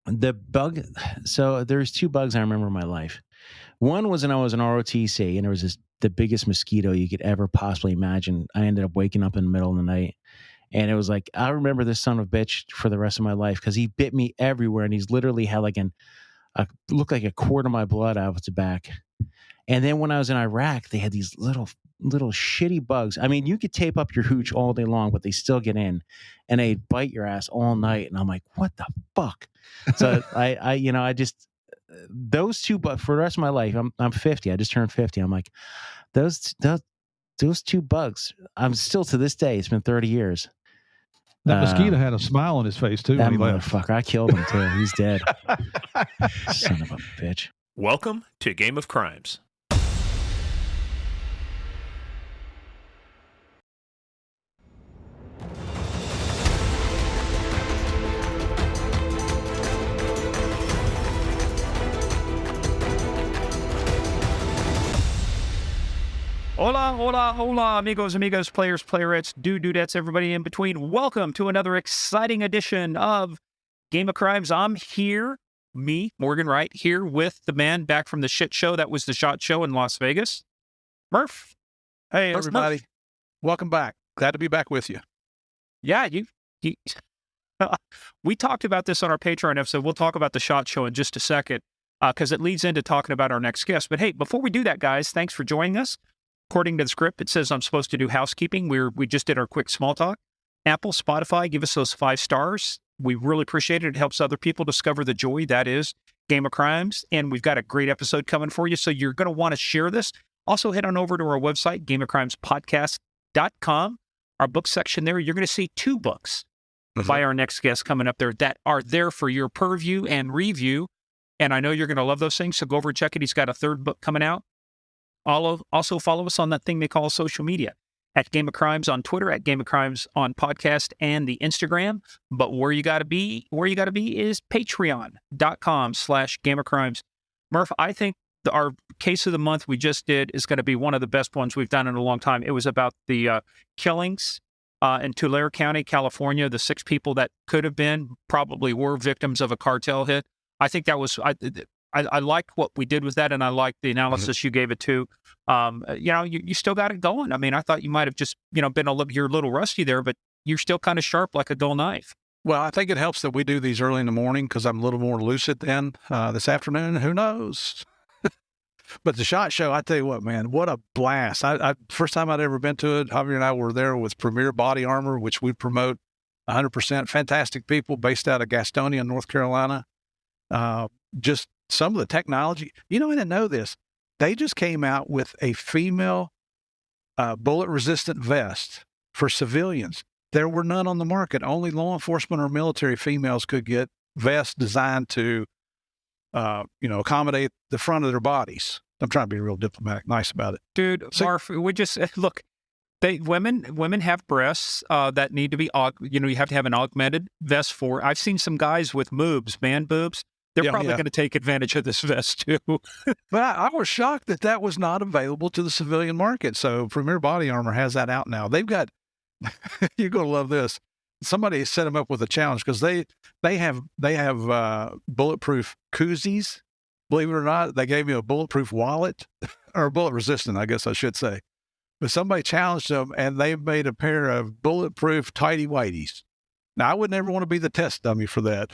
The bug. So there's two bugs I remember in my life. One was when I was in ROTC, and there was the biggest mosquito you could ever possibly imagine. I ended up waking up in the middle of the night, and it was like I remember this son of a bitch for the rest of my life because he bit me everywhere, and he's literally had like looked like a quart of my blood out of its back. And then when I was in Iraq, they had these little shitty bugs. I mean, you could tape up your hooch all day long, but they still get in, and they bite your ass all night. And I'm like, what the fuck? So I just those two. But for the rest of my life, I'm 50. I just turned 50. I'm like those two bugs. I'm still to this day. It's been 30 years. That mosquito had a smile on his face too. That when he left. motherfucker. I killed him too. He's dead. Son of a bitch. Welcome to Game of Crimes. Hola, hola, hola, amigos, players, playerettes, dudettes, everybody in between. Welcome to another exciting edition of Game of Crimes. I'm here, me, Morgan Wright, here with the man back from the shit show. That was the SHOT Show in Las Vegas. Murph. Hey, everybody. Murph. Welcome back. Glad to be back with you. Yeah, we talked about this on our Patreon episode. We'll talk about the SHOT Show in just a second because it leads into talking about our next guest. But hey, before we do that, guys, thanks for joining us. According to the script, it says I'm supposed to do housekeeping. We just did our quick small talk. Apple, Spotify, give us those 5 stars. We really appreciate it. It helps other people discover the joy that is Game of Crimes. And we've got a great episode coming for you. So you're going to want to share this. Also, head on over to our website, gameofcrimespodcast.com. Our book section there, you're going to see 2 books by our next guest coming up there that are there for your purview and review. And I know you're going to love those things. So go over and check it. He's got a 3rd book coming out. Also follow us on that thing they call social media at Game of Crimes on Twitter, at Game of Crimes on podcast and the Instagram. But where you got to be is patreon.com/Game of Crimes. Murph, I think our case of the month we just did is going to be one of the best ones we've done in a long time. It was about the killings in Tulare County, California, the 6 people that could have been, probably were victims of a cartel hit. I think that was... I liked what we did with that, and I liked the analysis you gave it to. You still got it going. I mean, I thought you might have just, been you're a little rusty there, but you're still kind of sharp like a dull knife. Well, I think it helps that we do these early in the morning because I'm a little more lucid then. This afternoon, who knows? But the SHOT Show, I tell you what, man, what a blast. First time I'd ever been to it, Javier and I were there with Premier Body Armor, which we promote 100%. Fantastic people based out of Gastonia, North Carolina. Just some of the technology, I didn't know this. They just came out with a female bullet-resistant vest for civilians. There were none on the market. Only law enforcement or military females could get vests designed to, accommodate the front of their bodies. I'm trying to be real diplomatic, nice about it. Dude, Marf, we just, look, women have breasts that need to be, you have to have an augmented vest for. I've seen some guys with man boobs. They're probably going to take advantage of this vest, too. But I was shocked that was not available to the civilian market. So Premier Body Armor has that out now. They've got, you're going to love this. Somebody set them up with a challenge because they have bulletproof koozies. Believe it or not, they gave me a bulletproof wallet, or bullet resistant, I guess I should say. But somebody challenged them, and they made a pair of bulletproof tighty-whities. Now, I would never want to be the test dummy for that.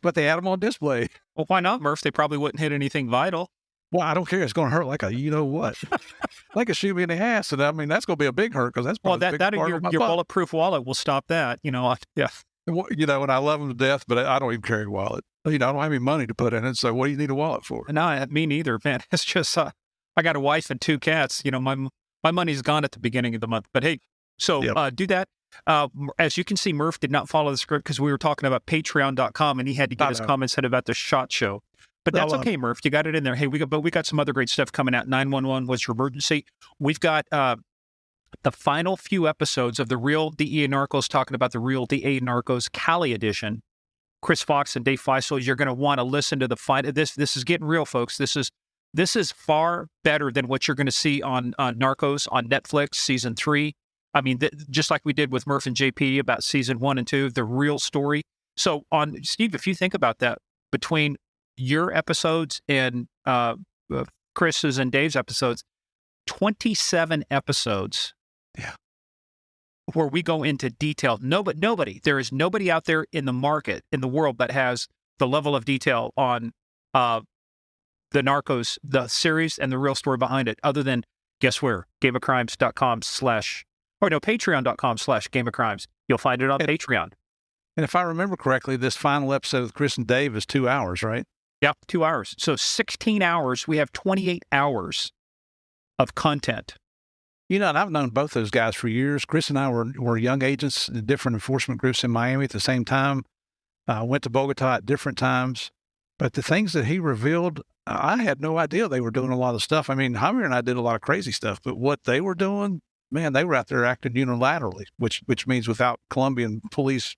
But they had them on display. Well, why not, Murph? They probably wouldn't hit anything vital. Well, I don't care. It's going to hurt like a what. Like a shoot me in the ass. And I mean, that's going to be a big hurt because that's probably a big part your of my bulletproof wallet will stop that. Yeah. And I love them to death, but I don't even carry a wallet. I don't have any money to put in it. So what do you need a wallet for? No, me neither, man. It's just, I got a wife and 2 cats. My money's gone at the beginning of the month. But hey, so do that. As you can see, Murph did not follow the script because we were talking about patreon.com and he had to get his comments in about the SHOT Show. But that's okay, Murph. You got it in there. Hey, we got some other great stuff coming out. 911 was your emergency. We've got the final few episodes of the Real DEA Narcos talking about the Real DEA Narcos Cali edition. Chris Fox and Dave Feisel, you're going to want to listen to the fight. This is getting real, folks. This is far better than what you're going to see on Narcos on Netflix season 3. I mean, just like we did with Murph and JP about season 1 and 2, the real story. So Steve, if you think about that, between your episodes and Chris's and Dave's episodes, 27 episodes. Yeah. Where we go into detail. There is nobody out there in the market, in the world, that has the level of detail on the Narcos, the series, and the real story behind it, other than, guess where? Patreon.com/GameOfCrimes. You'll find it on Patreon. And if I remember correctly, this final episode with Chris and Dave is 2 hours, right? Yeah, 2 hours. So 16 hours. We have 28 hours of content. You know, and I've known both those guys for years. Chris and I were young agents in different enforcement groups in Miami at the same time. Went to Bogota at different times. But the things that he revealed, I had no idea they were doing a lot of stuff. I mean, Javier and I did a lot of crazy stuff, but what they were doing, man, they were out there acting unilaterally, which means without Colombian police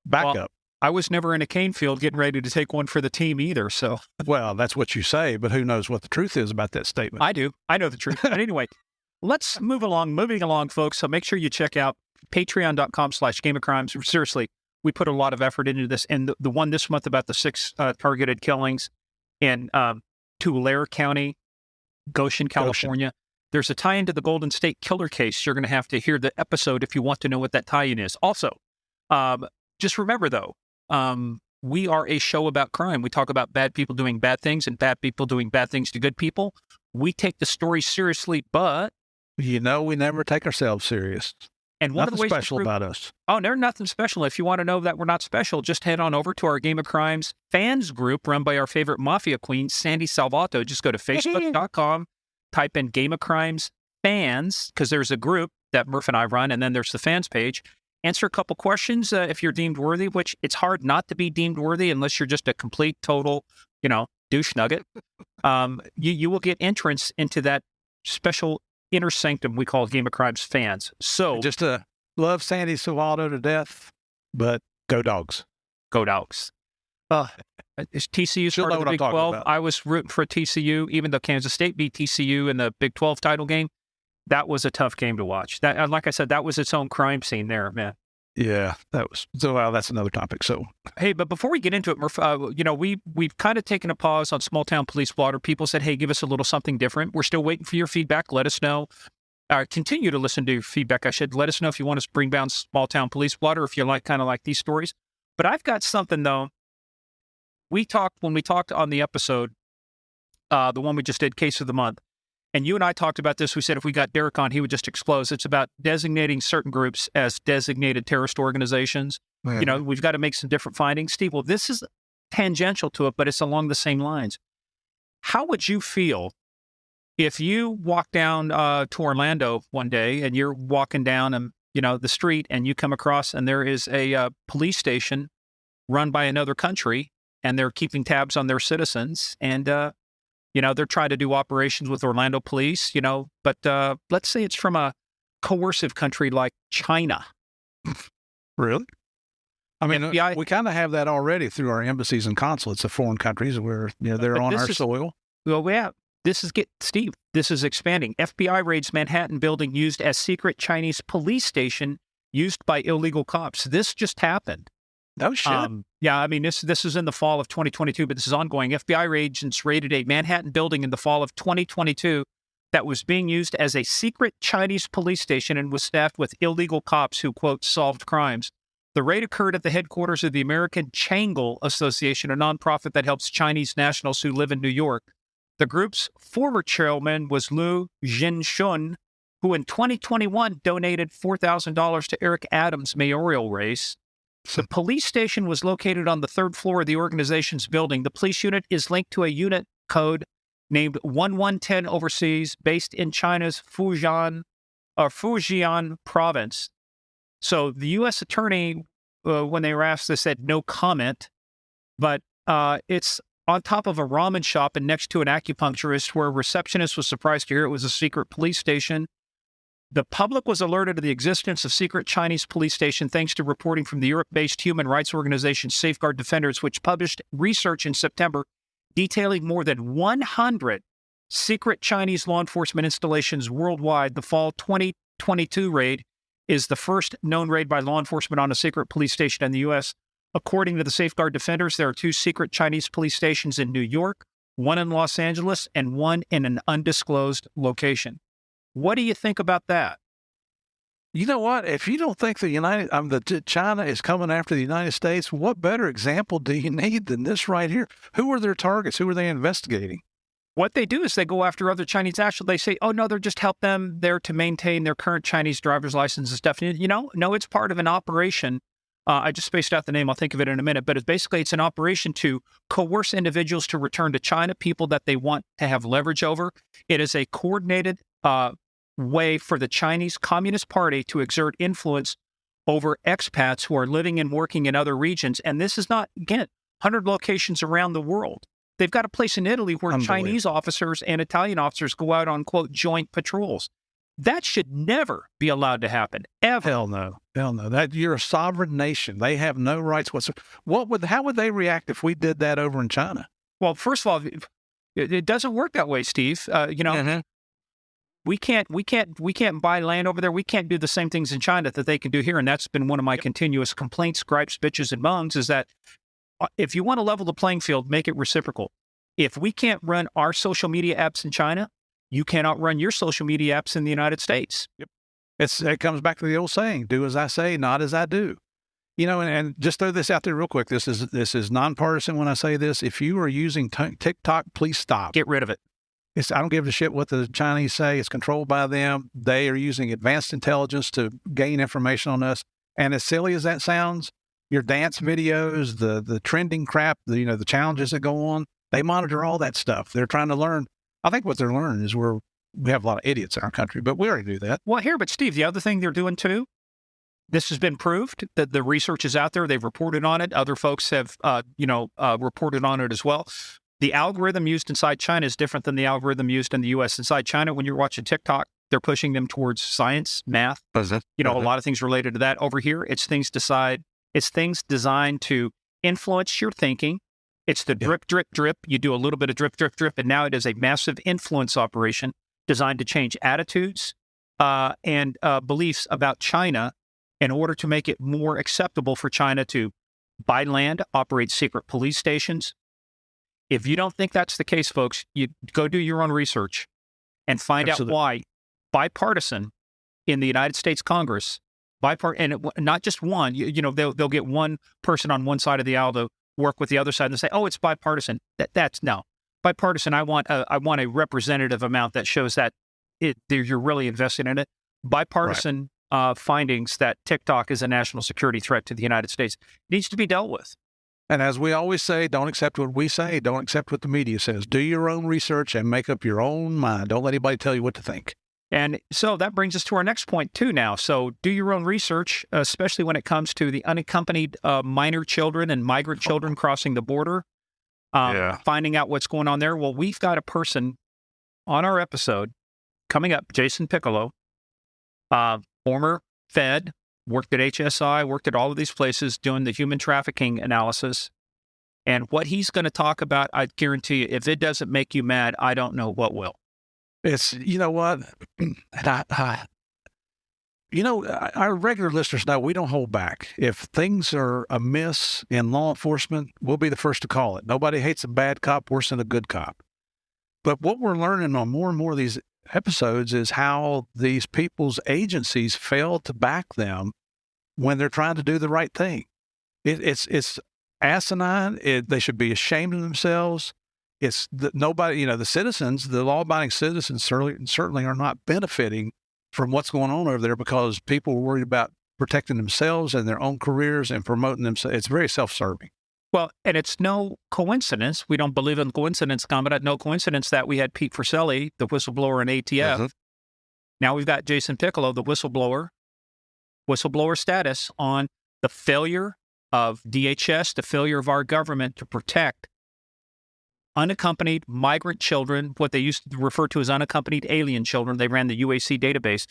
backup. Well, I was never in a cane field getting ready to take one for the team either, so. Well, that's what you say, but who knows what the truth is about that statement. I do. I know the truth. But anyway, let's moving along, folks. So make sure you check out patreon.com/GameOfCrimes. Seriously, we put a lot of effort into this. And the one this month about the 6 targeted killings in Tulare County, Goshen, California. There's a tie-in to the Golden State Killer case. You're going to have to hear the episode if you want to know what that tie-in is. Also, just remember, though, we are a show about crime. We talk about bad people doing bad things and bad people doing bad things to good people. We take the story seriously, but... You know, we never take ourselves serious. And one nothing of the ways special about us. Oh, there's nothing special. If you want to know that we're not special, just head on over to our Game of Crimes fans group run by our favorite mafia queen, Sandy Salvato. Just go to facebook.com, type in Game of Crimes fans, because there's a group that Murph and I run, and then there's the fans page. Answer a couple questions if you're deemed worthy, which it's hard not to be deemed worthy unless you're just a complete, total, douche nugget. You will get entrance into that special inner sanctum we call Game of Crimes fans. So just love Sandy Salvato to death, but go Dogs. Go Dogs. Is TCU's She'll part know of the what I'm Big talking 12? about. I was rooting for TCU, even though Kansas State beat TCU in the Big 12 title game. That was a tough game to watch. That, like I said, that was its own crime scene there, man. Yeah, that was. So well, that's another topic. So hey, but before we get into it, Murph, we've kind of taken a pause on small town police blotter. People said, hey, give us a little something different. We're still waiting for your feedback. Let us know. Continue to listen to your feedback. Let us know if you want us to bring down small town police blotter, if you kind of like these stories. But I've got something though. When we talked on the episode, the one we just did, Case of the Month. And you and I talked about this. We said if we got Derek on, he would just explode. It's about designating certain groups as designated terrorist organizations. man, We've got to make some different findings. Steve, well, this is tangential to it, but it's along the same lines. How would you feel if you walk down to Orlando one day and you're walking down the street and you come across and there is a police station run by another country and they're keeping tabs on their citizens and they're trying to do operations with Orlando police, but let's say it's from a coercive country like China. really? I mean, FBI we kind of have that already through our embassies and consulates of foreign countries where they're But on this our is- soil. Well, yeah, this is expanding. FBI raids Manhattan building used as secret Chinese police station used by illegal cops. This just happened. No shit. Yeah, I mean, this is in the fall of 2022, but this is ongoing. FBI agents raided a Manhattan building in the fall of 2022 that was being used as a secret Chinese police station and was staffed with illegal cops who, quote, solved crimes. The raid occurred at the headquarters of the American Changle Association, a nonprofit that helps Chinese nationals who live in New York. The group's former chairman was Liu Jinshun, who in 2021 donated $4,000 to Eric Adams' mayoral race. The police station was located on the third floor of the organization's building. The police unit is linked to a unit code named 1110 overseas, based in China's Fujian province. So the U.S. attorney, when they were asked, they said no comment, but it's on top of a ramen shop and next to an acupuncturist where a receptionist was surprised to hear it was a secret police station. The public was alerted to the existence of secret Chinese police station thanks to reporting from the Europe-based human rights organization Safeguard Defenders, which published research in September detailing more than 100 secret Chinese law enforcement installations worldwide. The fall 2022 raid is the first known raid by law enforcement on a secret police station in the U.S. According to the Safeguard Defenders, there are 2 secret Chinese police stations in New York, 1 in Los Angeles, and 1 in an undisclosed location. What do you think about that? You know what? If you don't think China is coming after the United States, what better example do you need than this right here? Who are their targets? Who are they investigating? What they do is they go after other Chinese nationals. They say, oh, no, they're just help them there to maintain their current Chinese driver's license and stuff. No, it's part of an operation. I just spaced out the name. I'll think of it in a minute. But it's an operation to coerce individuals to return to China, people that they want to have leverage over. It is a coordinated way for the Chinese Communist Party to exert influence over expats who are living and working in other regions. And this is not, again, 100 locations around the world. They've got a place in Italy where Chinese officers and Italian officers go out on, quote, joint patrols. That should never be allowed to happen, ever. Hell no. That you're a sovereign nation. They have no rights whatsoever. How would they react if we did that over in China? Well, first of all, it doesn't work that way, Steve. We can't buy land over there. We can't do the same things in China that they can do here. And that's been one of my continuous complaints, gripes, bitches, and moans, is that if you want to level the playing field, make it reciprocal. If we can't run our social media apps in China, you cannot run your social media apps in the United States. Yep. It comes back to the old saying, do as I say, not as I do. And just throw this out there real quick. This is nonpartisan when I say this. If you are using TikTok, please stop. Get rid of it. I don't give a shit what the Chinese say. It's controlled by them. They are using advanced intelligence to gain information on us. And as silly as that sounds, your dance videos, the trending crap, the challenges that go on, they monitor all that stuff. They're trying to learn. I think what they're learning is we have a lot of idiots in our country, but we already do that. Well, but Steve, the other thing they're doing too, this has been proved that the research is out there. They've reported on it. Other folks have, reported on it as well. The algorithm used inside China is different than the algorithm used in the U.S. Inside China, when you're watching TikTok, they're pushing them towards science, math, a lot of things related to that. Over here, it's things designed to influence your thinking. It's the drip, drip, drip. You do a little bit of drip, drip, drip, and now it is a massive influence operation designed to change attitudes and beliefs about China in order to make it more acceptable for China to buy land, operate secret police stations. If you don't think that's the case, folks, you go do your own research and find out why bipartisan in the United States Congress, not just one, they'll get one person on one side of the aisle to work with the other side and say, oh, it's bipartisan. That's no. Bipartisan, I want a representative amount that shows that you're really invested in it. Bipartisan findings that TikTok is a national security threat to the United States needs to be dealt with. And as we always say, don't accept what we say. Don't accept what the media says. Do your own research and make up your own mind. Don't let anybody tell you what to think. And so that brings us to our next point, too, now. So do your own research, especially when it comes to the unaccompanied minor children and migrant children crossing the border, finding out what's going on there. Well, we've got a person on our episode coming up, Jason Piccolo, former Fed, worked at HSI, worked at all of these places doing the human trafficking analysis. And what he's going to talk about, I guarantee you, if it doesn't make you mad, I don't know what will. It's, you know what? Our regular listeners know we don't hold back. If things are amiss in law enforcement, we'll be the first to call it. Nobody hates a bad cop worse than a good cop. But what we're learning on more and more of these episodes is how these people's agencies fail to back them when they're trying to do the right thing. It's asinine. They should be ashamed of themselves. It's nobody, the citizens, the law-abiding citizens certainly are not benefiting from what's going on over there because people are worried about protecting themselves and their own careers and promoting themselves. It's very self-serving. Well, and it's no coincidence. We don't believe in coincidence, Combat. No coincidence that we had Pete Forcelli, the whistleblower in ATF. Mm-hmm. Now we've got Jason Piccolo, the whistleblower status on the failure of DHS, the failure of our government to protect unaccompanied migrant children, what they used to refer to as unaccompanied alien children. They ran the UAC database.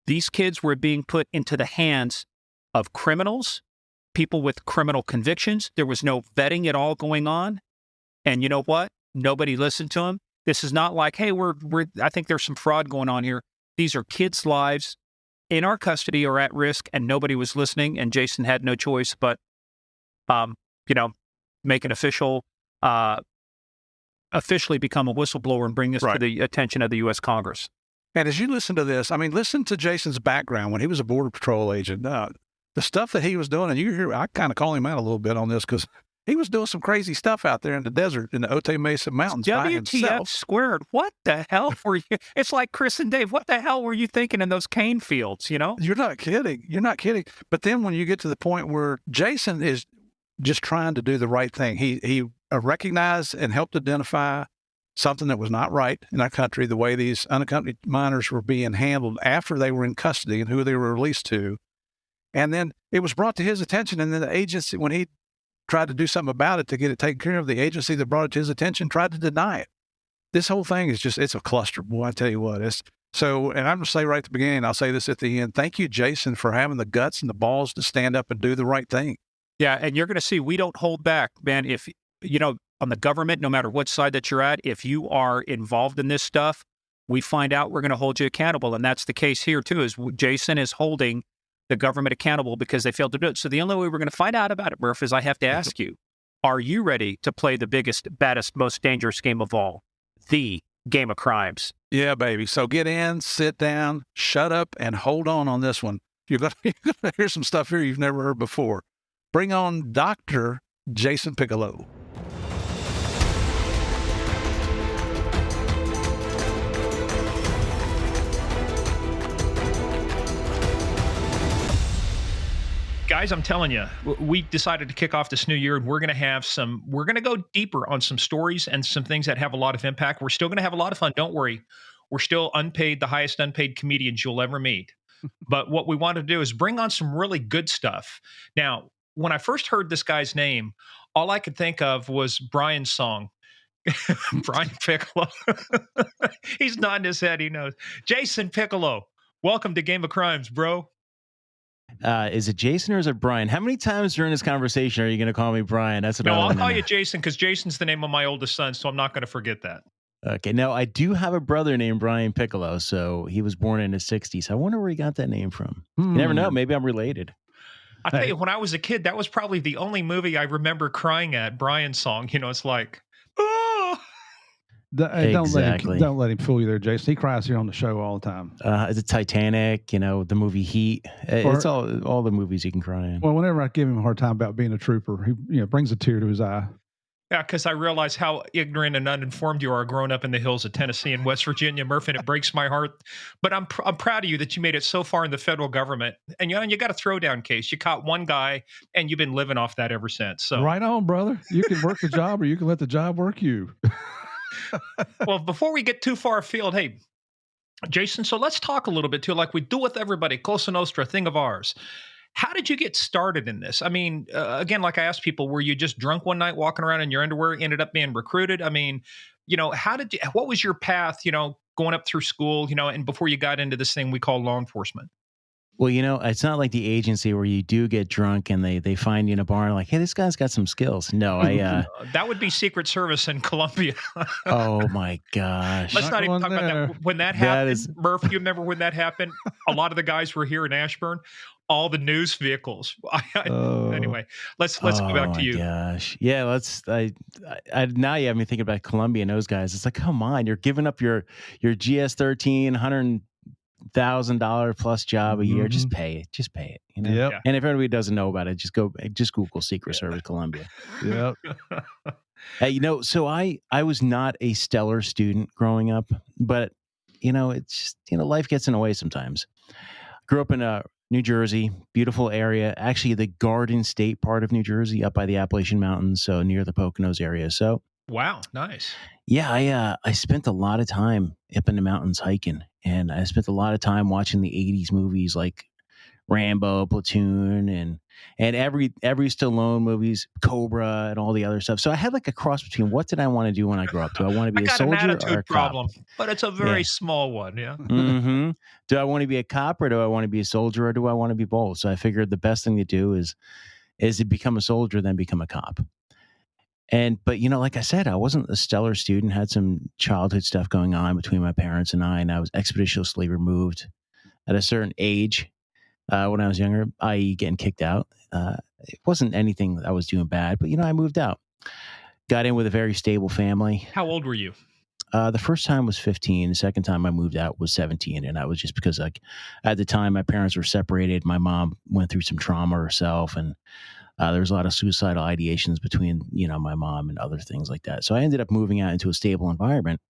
These kids were being put into the hands of criminals, people with criminal convictions. There was no vetting at all going on. And you know what? Nobody listened to them. This is not like, hey, I think there's some fraud going on here. These are kids' lives in our custody or at risk, and nobody was listening, and Jason had no choice but make an officially become a whistleblower and bring this to the attention of the U.S. Congress. And as you listen to this, I mean, listen to Jason's background when he was a Border Patrol agent. The stuff that he was doing, and you hear, I kind of call him out a little bit on this because he was doing some crazy stuff out there in the desert in the Otay Mesa Mountains by himself. Squared. What the hell were you? It's like Chris and Dave. What the hell were you thinking in those cane fields, You're not kidding. You're not kidding. But then when you get to the point where Jason is just trying to do the right thing, he recognized and helped identify something that was not right in our country, the way these unaccompanied minors were being handled after they were in custody and who they were released to. And then it was brought to his attention, and then the agency, when he tried to do something about it to get it taken care of, the agency that brought it to his attention tried to deny it. This whole thing is it's a cluster, boy, I tell you what. And I'm going to say right at the beginning, I'll say this at the end, thank you, Jason, for having the guts and the balls to stand up and do the right thing. Yeah, and you're going to see we don't hold back, man. If, on the government, no matter what side that you're at, if you are involved in this stuff, we find out, we're going to hold you accountable. And that's the case here, too, is Jason is holding the government accountable because they failed to do it. So the only way we're going to find out about it, Murph, is I have to ask you, are you ready to play the biggest, baddest, most dangerous game of all, the game of crimes? Yeah, baby. So get in, sit down, shut up, and hold on this one. You're going to hear some stuff here you've never heard before. Bring on Dr. Jason Piccolo. Guys, I'm telling you, we decided to kick off this new year, and we're going to go deeper on some stories and some things that have a lot of impact. We're still going to have a lot of fun. Don't worry. We're still the highest unpaid comedians you'll ever meet. But what we want to do is bring on some really good stuff. Now, when I first heard this guy's name, all I could think of was Brian's song. Brian Piccolo. He's nodding his head. He knows. Jason Piccolo. Welcome to Game of Crimes, bro. Is it Jason or is it Brian? How many times during this conversation are you going to call me Brian? That's what I'll call you Jason because Jason's the name of my oldest son, so I'm not going to forget that. Okay. Now, I do have a brother named Brian Piccolo, so he was born in the 60s. I wonder where he got that name from. You never know. Maybe I'm related. I tell you, when I was a kid, that was probably the only movie I remember crying at, Brian's song. It's like, oh. Exactly. Don't let him fool you there, Jason. He cries here on the show all the time. Is it Titanic? The movie Heat. It's all the movies you can cry in. Well, whenever I give him a hard time about being a trooper, he brings a tear to his eye. Yeah, because I realize how ignorant and uninformed you are growing up in the hills of Tennessee and West Virginia, Murph, and it breaks my heart. But I'm proud of you that you made it so far in the federal government. And you got a throwdown case. You caught one guy, and you've been living off that ever since. So right on, brother. You can work the job, or you can let the job work you. Well, before we get too far afield, hey, Jason, so let's talk a little bit too, like we do with everybody, Cosa Nostra, thing of ours. How did you get started in this? I mean, again, like I asked people, were you just drunk one night walking around in your underwear, ended up being recruited? I mean, what was your path, going up through school, and before you got into this thing we call law enforcement? Well, it's not like the agency where you do get drunk and they find you in a bar like, hey, this guy's got some skills. No, that would be Secret Service in Colombia. Oh my gosh. Let's not even talk about that. When that happened, Murph, you remember when that happened? A lot of the guys were here in Ashburn. All the news vehicles. Anyway, let's go back to you. Gosh, yeah. Now you have me thinking about Colombia and those guys. It's like, come on, you're giving up your GS-13 $100,000 plus job a year. Just pay it. Yep. And if everybody doesn't know about it, just Google Secret Service Colombia. Yep. Hey, so I was not a stellar student growing up, but it's just life gets in the way sometimes. Grew up in New Jersey, beautiful area. Actually, the Garden State part of New Jersey, up by the Appalachian Mountains, so near the Poconos area. So, wow, nice. Yeah, I spent a lot of time up in the mountains hiking, and I spent a lot of time watching the '80s movies like Rambo, Platoon, and every Stallone movies, Cobra, and all the other stuff. So I had like a cross between what did I want to do when I grow up? Do I want to be a soldier an attitude or a problem, cop? But it's a very small one. Yeah. Mm-hmm. Do I want to be a cop or do I want to be a soldier or do I want to be both? So I figured the best thing to do is to become a soldier, then become a cop. But like I said, I wasn't a stellar student. Had some childhood stuff going on between my parents and I was expeditiously removed at a certain age. When I was younger, i.e. getting kicked out. it wasn't anything I was doing bad, but I moved out. Got in with a very stable family. How old were you? The first time was 15. The second time I moved out was 17. And that was just because, like, at the time my parents were separated. My mom went through some trauma herself, and there was a lot of suicidal ideations between, my mom and other things like that. So I ended up moving out into a stable environment,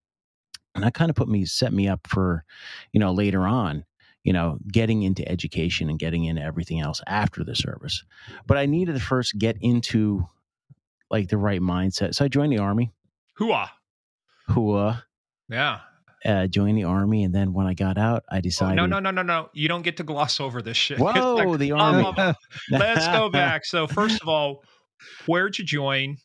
and that kind of set me up for, later on, getting into education and getting into everything else after the service. But I needed to first get into like the right mindset. So I joined the Army. Hooah. Yeah. Joined the Army, and then when I got out, I decided. Oh, no! You don't get to gloss over this shit. Whoa, the Army. Let's go back. So first of all, where'd you join?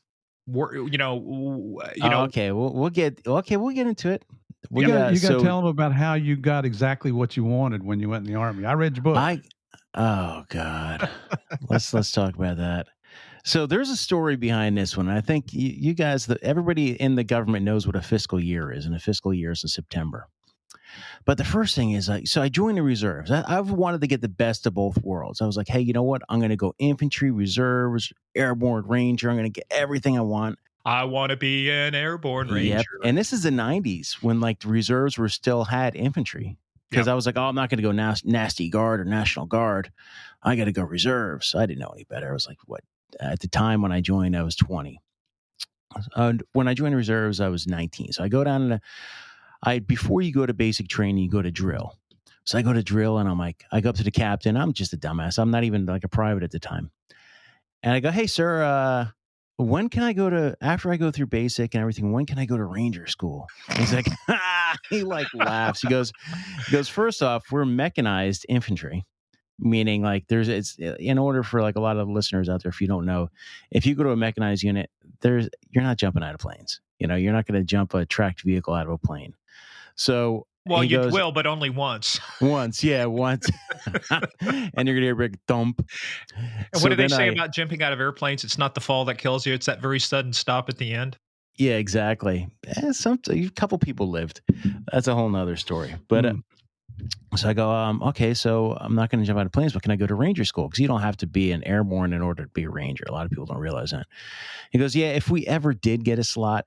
Okay, we'll get into it. You got to tell them about how you got exactly what you wanted when you went in the Army. I read your book. Oh God, let's talk about that. So there's a story behind this one. I think you guys, everybody in the government knows what a fiscal year is, and a fiscal year is in September. But the first thing is, so I joined the reserves. I've wanted to get the best of both worlds. I was like, hey, you know what? I'm going to go infantry, reserves, airborne ranger. I'm going to get everything I want. I want to be an airborne ranger. Yep. And this is the 90s when like the reserves still had infantry. Because I was like, I'm not going to go nasty guard or National Guard. I got to go reserves. So I didn't know any better. I was like, what? At the time when I joined, I was 20. When I joined the reserves, I was 19. So I go down before you go to basic training, you go to drill. So I go to drill, and I go up to the captain. I'm just a dumbass. I'm not even like a private at the time. And I go, hey, sir, when can I after I go through basic and everything, when can I go to ranger school? And he's like, he like laughs. He goes, first off, we're mechanized infantry. Meaning like it's in order for like a lot of the listeners out there, if you don't know, if you go to a mechanized unit, you're not jumping out of planes. You're not going to jump a tracked vehicle out of a plane. So, well, you will, but only once. Once. And you're going to hear a big thump. And what do they say about jumping out of airplanes? It's not the fall that kills you. It's that very sudden stop at the end. Yeah, exactly. A couple people lived. That's a whole nother story. But so I go, okay, so I'm not going to jump out of planes, but can I go to ranger school? Because you don't have to be an airborne in order to be a ranger. A lot of people don't realize that. He goes, yeah, if we ever did get a slot,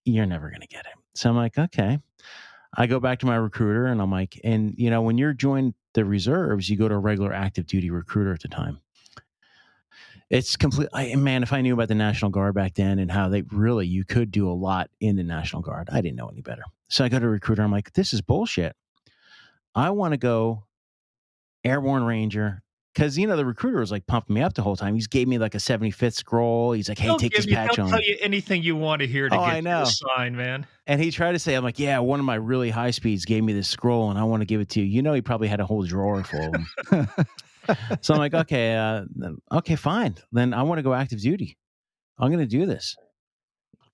you're never going to get it. So I'm like, okay. I go back to my recruiter, and I'm like, and when you're joined the reserves, you go to a regular active duty recruiter at the time. It's man, if I knew about the National Guard back then and how you could do a lot in the National Guard, I didn't know any better. So I go to a recruiter. I'm like, this is bullshit. I want to go airborne ranger, because the recruiter was like pumping me up the whole time. He gave me like a 75th scroll. He's like, hey, take this patch on. He'll tell you anything you want to hear to get you the sign, man. And he tried to say, I'm like, yeah, one of my really high speeds gave me this scroll, and I want to give it to you. He probably had a whole drawer full of them. So I'm like, okay, fine. Then I want to go active duty. I'm going to do this.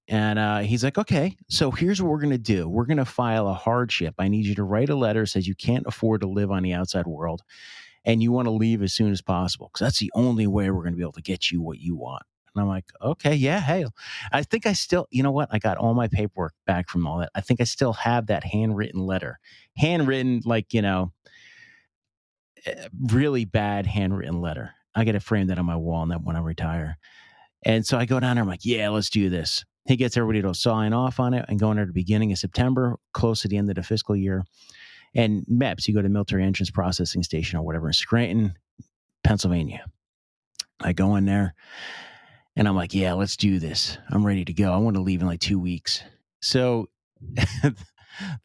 And he's like, okay, so here's what we're going to do. We're going to file a hardship. I need you to write a letter that says you can't afford to live on the outside world, and you want to leave as soon as possible, because that's the only way we're going to be able to get you what you want. And I'm like, okay, yeah, hey. I think I still, you know what? I got all my paperwork back from all that. I think I still have that handwritten letter. Handwritten, like, really bad handwritten letter. I got to frame that on my wall when I retire. And so I go down there, I'm like, yeah, let's do this. He gets everybody to sign off on it and go in there at the beginning of September, close to the end of the fiscal year. And MEPS, you go to Military Entrance Processing Station or whatever in Scranton, Pennsylvania. I go in there and I'm like, yeah, let's do this. I'm ready to go. I want to leave in like 2 weeks. So the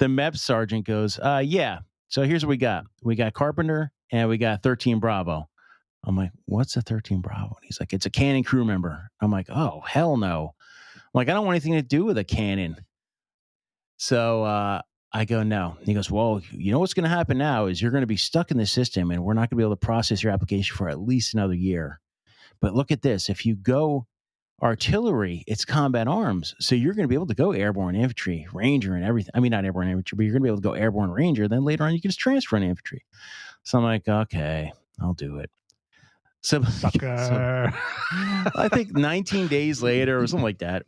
MEPS sergeant goes, yeah. So here's what we got. We got Carpenter and we got 13 Bravo. I'm like, what's a 13 Bravo? And he's like, it's a cannon crew member. I'm like, oh, hell no. I'm like, I don't want anything to do with a cannon. So I go, no. And he goes, well, you know what's going to happen now is you're going to be stuck in the system, and we're not going to be able to process your application for at least another year. But look at this. If you go artillery, it's combat arms. So you're going to be able to go airborne infantry, ranger, and everything. I mean, not airborne infantry, but you're going to be able to go airborne ranger. Then later on, you can just transfer in infantry. So I'm like, okay, I'll do it. So I think 19 days later or something like that,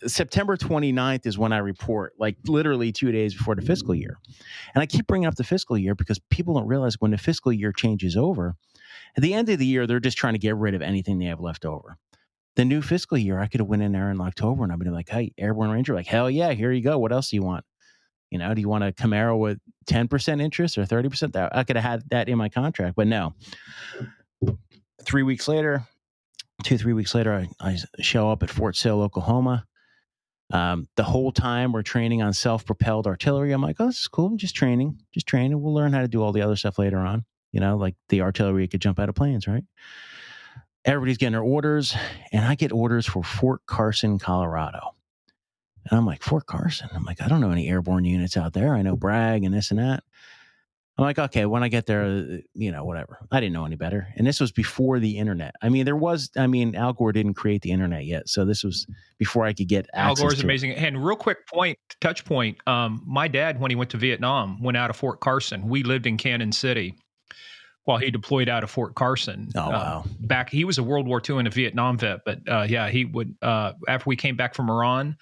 September 29th is when I report, like literally 2 days before the fiscal year. And I keep bringing up the fiscal year because people don't realize when the fiscal year changes over, At the end of the year, they're just trying to get rid of anything they have left over. The new fiscal year, I could have went in there in October and I've been like, hey, Airborne Ranger, like, hell yeah, here you go. What else do you want? You know, do you want a Camaro with 10% interest or 30%? I could have had that in my contract, but no. 3 weeks later, 2-3 weeks later, I show up at Fort Sill, Oklahoma. The whole time we're training on self-propelled artillery. I'm like, oh, this is cool. Just training. We'll learn how to do all the other stuff later on. You know, like the artillery could jump out of planes, right? Everybody's getting their orders, and I get orders for Fort Carson, Colorado. And I'm like, Fort Carson? I'm like, I don't know any airborne units out there. I know Bragg and this and that. I'm like, okay, when I get there, you know, whatever. I didn't know any better. And this was before the internet. I mean, Al Gore didn't create the internet yet. So this was before I could get access to it. Al Gore's amazing. And real quick touch point. My dad, when he went to Vietnam, went out of Fort Carson. We lived in Cannon City while he deployed out of Fort Carson. Oh, wow. He was a World War II and a Vietnam vet. But yeah, he would, after we came back from Iran,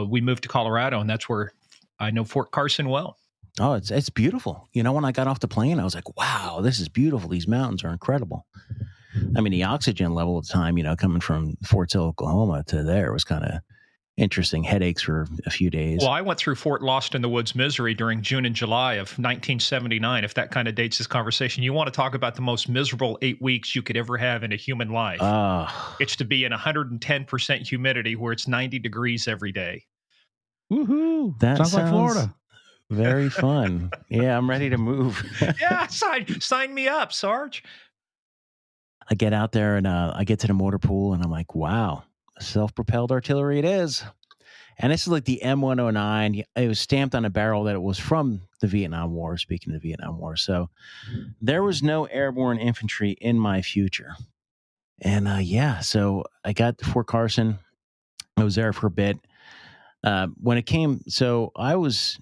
we moved to Colorado, and that's where I know Fort Carson well. Oh, it's beautiful. You know, when I got off the plane, I was like, wow, this is beautiful. These mountains are incredible. I mean, the oxygen level at the time, you know, coming from Fort Sill, Oklahoma to there was kind of interesting. Headaches for a few days. Well, I went through Fort Lost in the Woods, Missouri during June and July of 1979, if that kind of dates this conversation. You want to talk about the most miserable 8 weeks you could ever have in a human life. It's to be in 110% humidity where it's 90 degrees every day. Woohoo. That sounds like Florida. Very fun. Yeah, I'm ready to move. Yeah, sign me up, Sarge. I get out there and I get to the motor pool and I'm like, wow, self-propelled artillery it is. And this is like the M109. It was stamped on a barrel that it was from the Vietnam War, speaking of the Vietnam War. So there was no airborne infantry in my future. And yeah, so I got to Fort Carson. I was there for a bit. When it came, so I was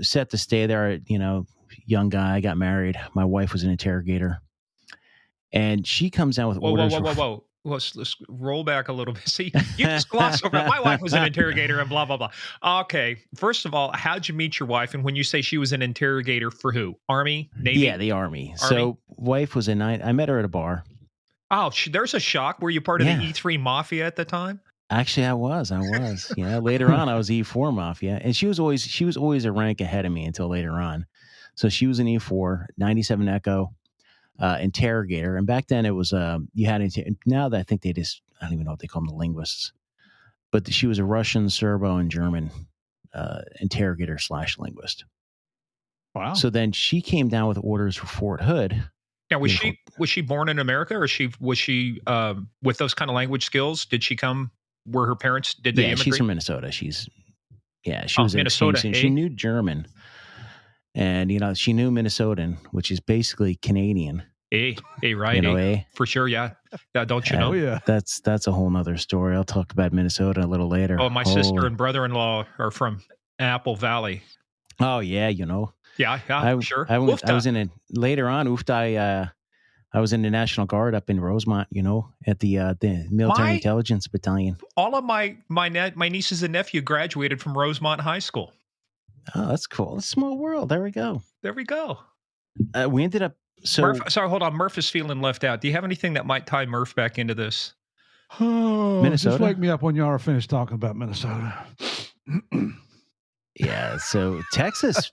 set to stay there, you know, young guy, I got married. My wife was an interrogator. And she comes down with orders. Whoa. Let's roll back a little bit. See, you just gloss over it. My wife was an interrogator and blah, blah, blah. Okay. First of all, how'd you meet your wife? And when you say she was an interrogator for who? Army? Navy? Yeah, the Army. So wife was I met her at a bar. Oh, there's a shock. Were you part of the E3 Mafia at the time? Actually, I was. Yeah. Later on, I was E4 Mafia, and she was always a rank ahead of me until later on. So she was an E4, 97 Echo, interrogator, and back then it was you had now that I think I don't even know what they call them, the linguists, but she was a Russian, Serbo, and German interrogator / linguist. Wow. So then she came down with orders for Fort Hood. Now, was she born in America, or was she with those kind of language skills? Did she come? Were her parents, did they immigrate? She's from Minnesota. She was Minnesota. She knew German, and you know she knew Minnesotan, which is basically Canadian. Right? You know, for sure, yeah. Don't you know? Oh yeah, that's a whole nother story. I'll talk about Minnesota a little later. Oh, my sister and brother-in-law are from Apple Valley. Oh yeah, you know. Yeah, sure. I was in it later on. I was in the National Guard up in Rosemont, you know, at the Military Intelligence Battalion. All of my nieces and nephew graduated from Rosemont High School. Oh, that's cool. It's a small world. There we go. We ended up. So sorry, hold on. Murph is feeling left out. Do you have anything that might tie Murph back into this? Oh, Minnesota? Just wake me up when y'all are finished talking about Minnesota. Yeah. So Texas,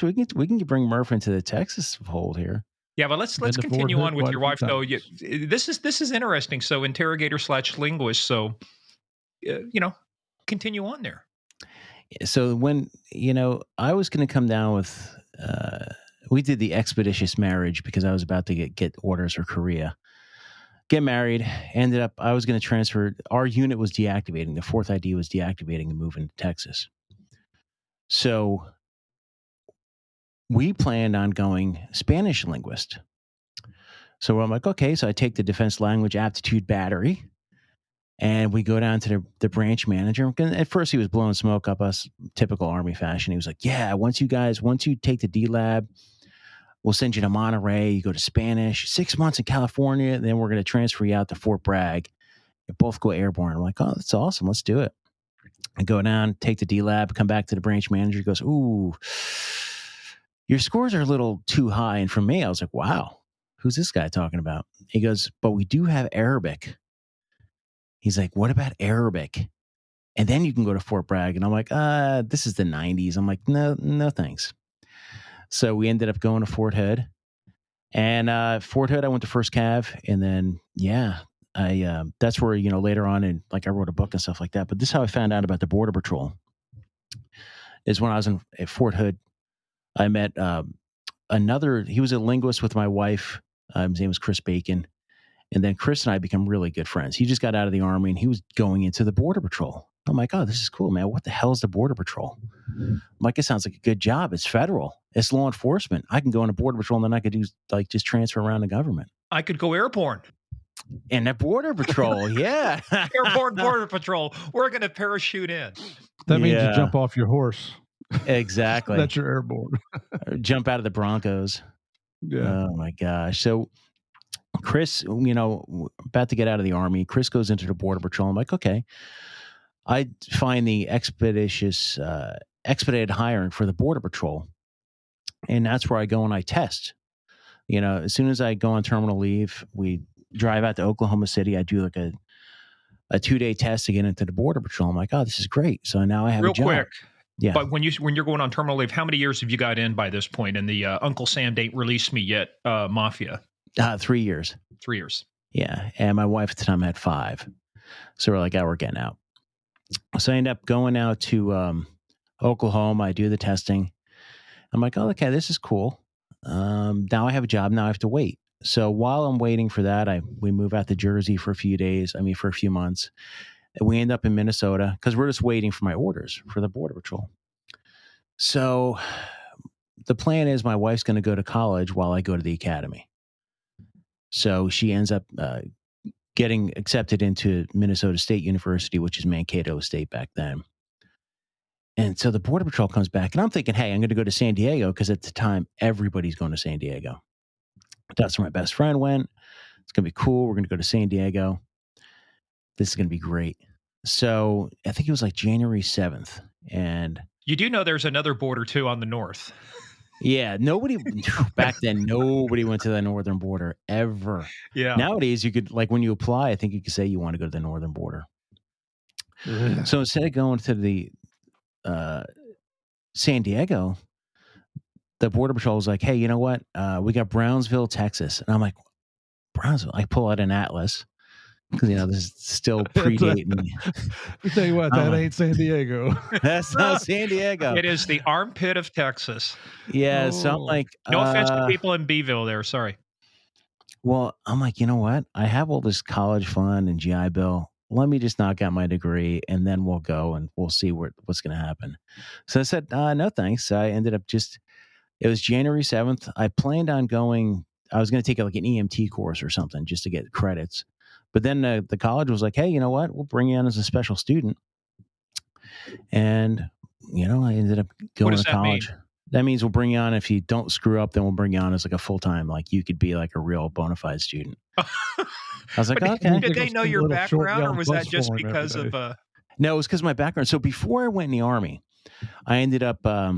we can bring Murph into the Texas fold here. Yeah, but let's continue on with your wife though. This is interesting. So interrogator / linguist. So you know, continue on there. So when I was going to come down with, we did the expeditious marriage because I was about to get orders for Korea. Get married. Ended up I was going to transfer. Our unit was deactivating. The 4th ID was deactivating and moving to Texas. So we planned on going Spanish linguist. So I'm like, okay, so I take the defense language aptitude battery and we go down to the branch manager. At first he was blowing smoke up us, typical Army fashion. He was like, yeah, once you take the D-Lab, we'll send you to Monterey. You go to Spanish, 6 months in California. And then we're going to transfer you out to Fort Bragg. You both go airborne. I'm like, oh, that's awesome. Let's do it. I go down, take the D-Lab, come back to the branch manager. He goes, ooh, your scores are a little too high. And for me, I was like, wow, who's this guy talking about? He goes, but we do have Arabic. He's like, what about Arabic? And then you can go to Fort Bragg. And I'm like, this is the 90s. I'm like, no, thanks. So we ended up going to Fort Hood. And Fort Hood, I went to First Cav. And then, that's where, later on, and like I wrote a book and stuff like that. But this is how I found out about the Border Patrol. Is when I was at Fort Hood, I met he was a linguist with my wife. His name was Chris Bacon. And then Chris and I become really good friends. He just got out of the Army and he was going into the Border Patrol. I'm like, oh, this is cool, man. What the hell is the Border Patrol? I'm like, it sounds like a good job. It's federal. It's law enforcement. I can go into Border Patrol and then I could do like just transfer around the government. I could go airborne. And the Border Patrol, yeah. Airborne Border Patrol. We're going to parachute in. That means you jump off your horse. Exactly. That's your airborne. Jump out of the Broncos. Yeah. Oh, my gosh. So Chris, about to get out of the Army, Chris goes into the Border Patrol. I'm like, okay. I find the expedited hiring for the Border Patrol. And that's where I go and I test. As soon as I go on terminal leave, we drive out to Oklahoma City. I do like a 2-day test to get into the Border Patrol. I'm like, oh, this is great. So now I have real a job. Quick. Yeah. But when you're going on terminal leave, how many years have you got in by this point? And the Uncle Sam ain't released me yet, Mafia. 3 years. 3 years. Yeah. And my wife at the time had 5. So we're like, we're getting out. So I end up going out to Oklahoma. I do the testing. I'm like, oh, okay, this is cool. Now I have a job. Now I have to wait. So while I'm waiting for that, we move out to Jersey for a few months. And we end up in Minnesota because we're just waiting for my orders for the Border Patrol. So the plan is my wife's going to go to college while I go to the academy. So she ends up getting accepted into Minnesota State University, which is Mankato State back then. And so the Border Patrol comes back, and I'm thinking, hey, I'm going to go to San Diego because at the time, everybody's going to San Diego. That's where my best friend went. It's going to be cool. We're going to go to San Diego. This is going to be great. So I think it was like January 7th. And you do know there's another border, too, on the north. Yeah, back then, nobody went to the northern border ever. Yeah. Nowadays, you could, like when you apply, I think you could say you want to go to the northern border. Yeah. So instead of going to the San Diego, the Border Patrol was like, hey, you know what? We got Brownsville, Texas. And I'm like, Brownsville? I pull out an atlas because, this is still predating me. I tell you what, that ain't San Diego. That's not San Diego. It is the armpit of Texas. Yeah, so I'm like... No offense to people in Beeville there, sorry. Well, I'm like, you know what? I have all this college fund and GI Bill. Let me just knock out my degree, and then we'll go, and we'll see what's going to happen. So I said, no, thanks. So I ended up it was January 7th. I planned on going... I was going to take like an EMT course or something just to get credits. But then the college was like, hey, you know what? We'll bring you on as a special student. And, I ended up going to college. That means we'll bring you on. If you don't screw up, then we'll bring you on as like a full-time, like you could be like a real bona fide student. I was like, okay. Did they know your background or was that just because of... No, it was because of my background. So before I went in the Army, I ended up, I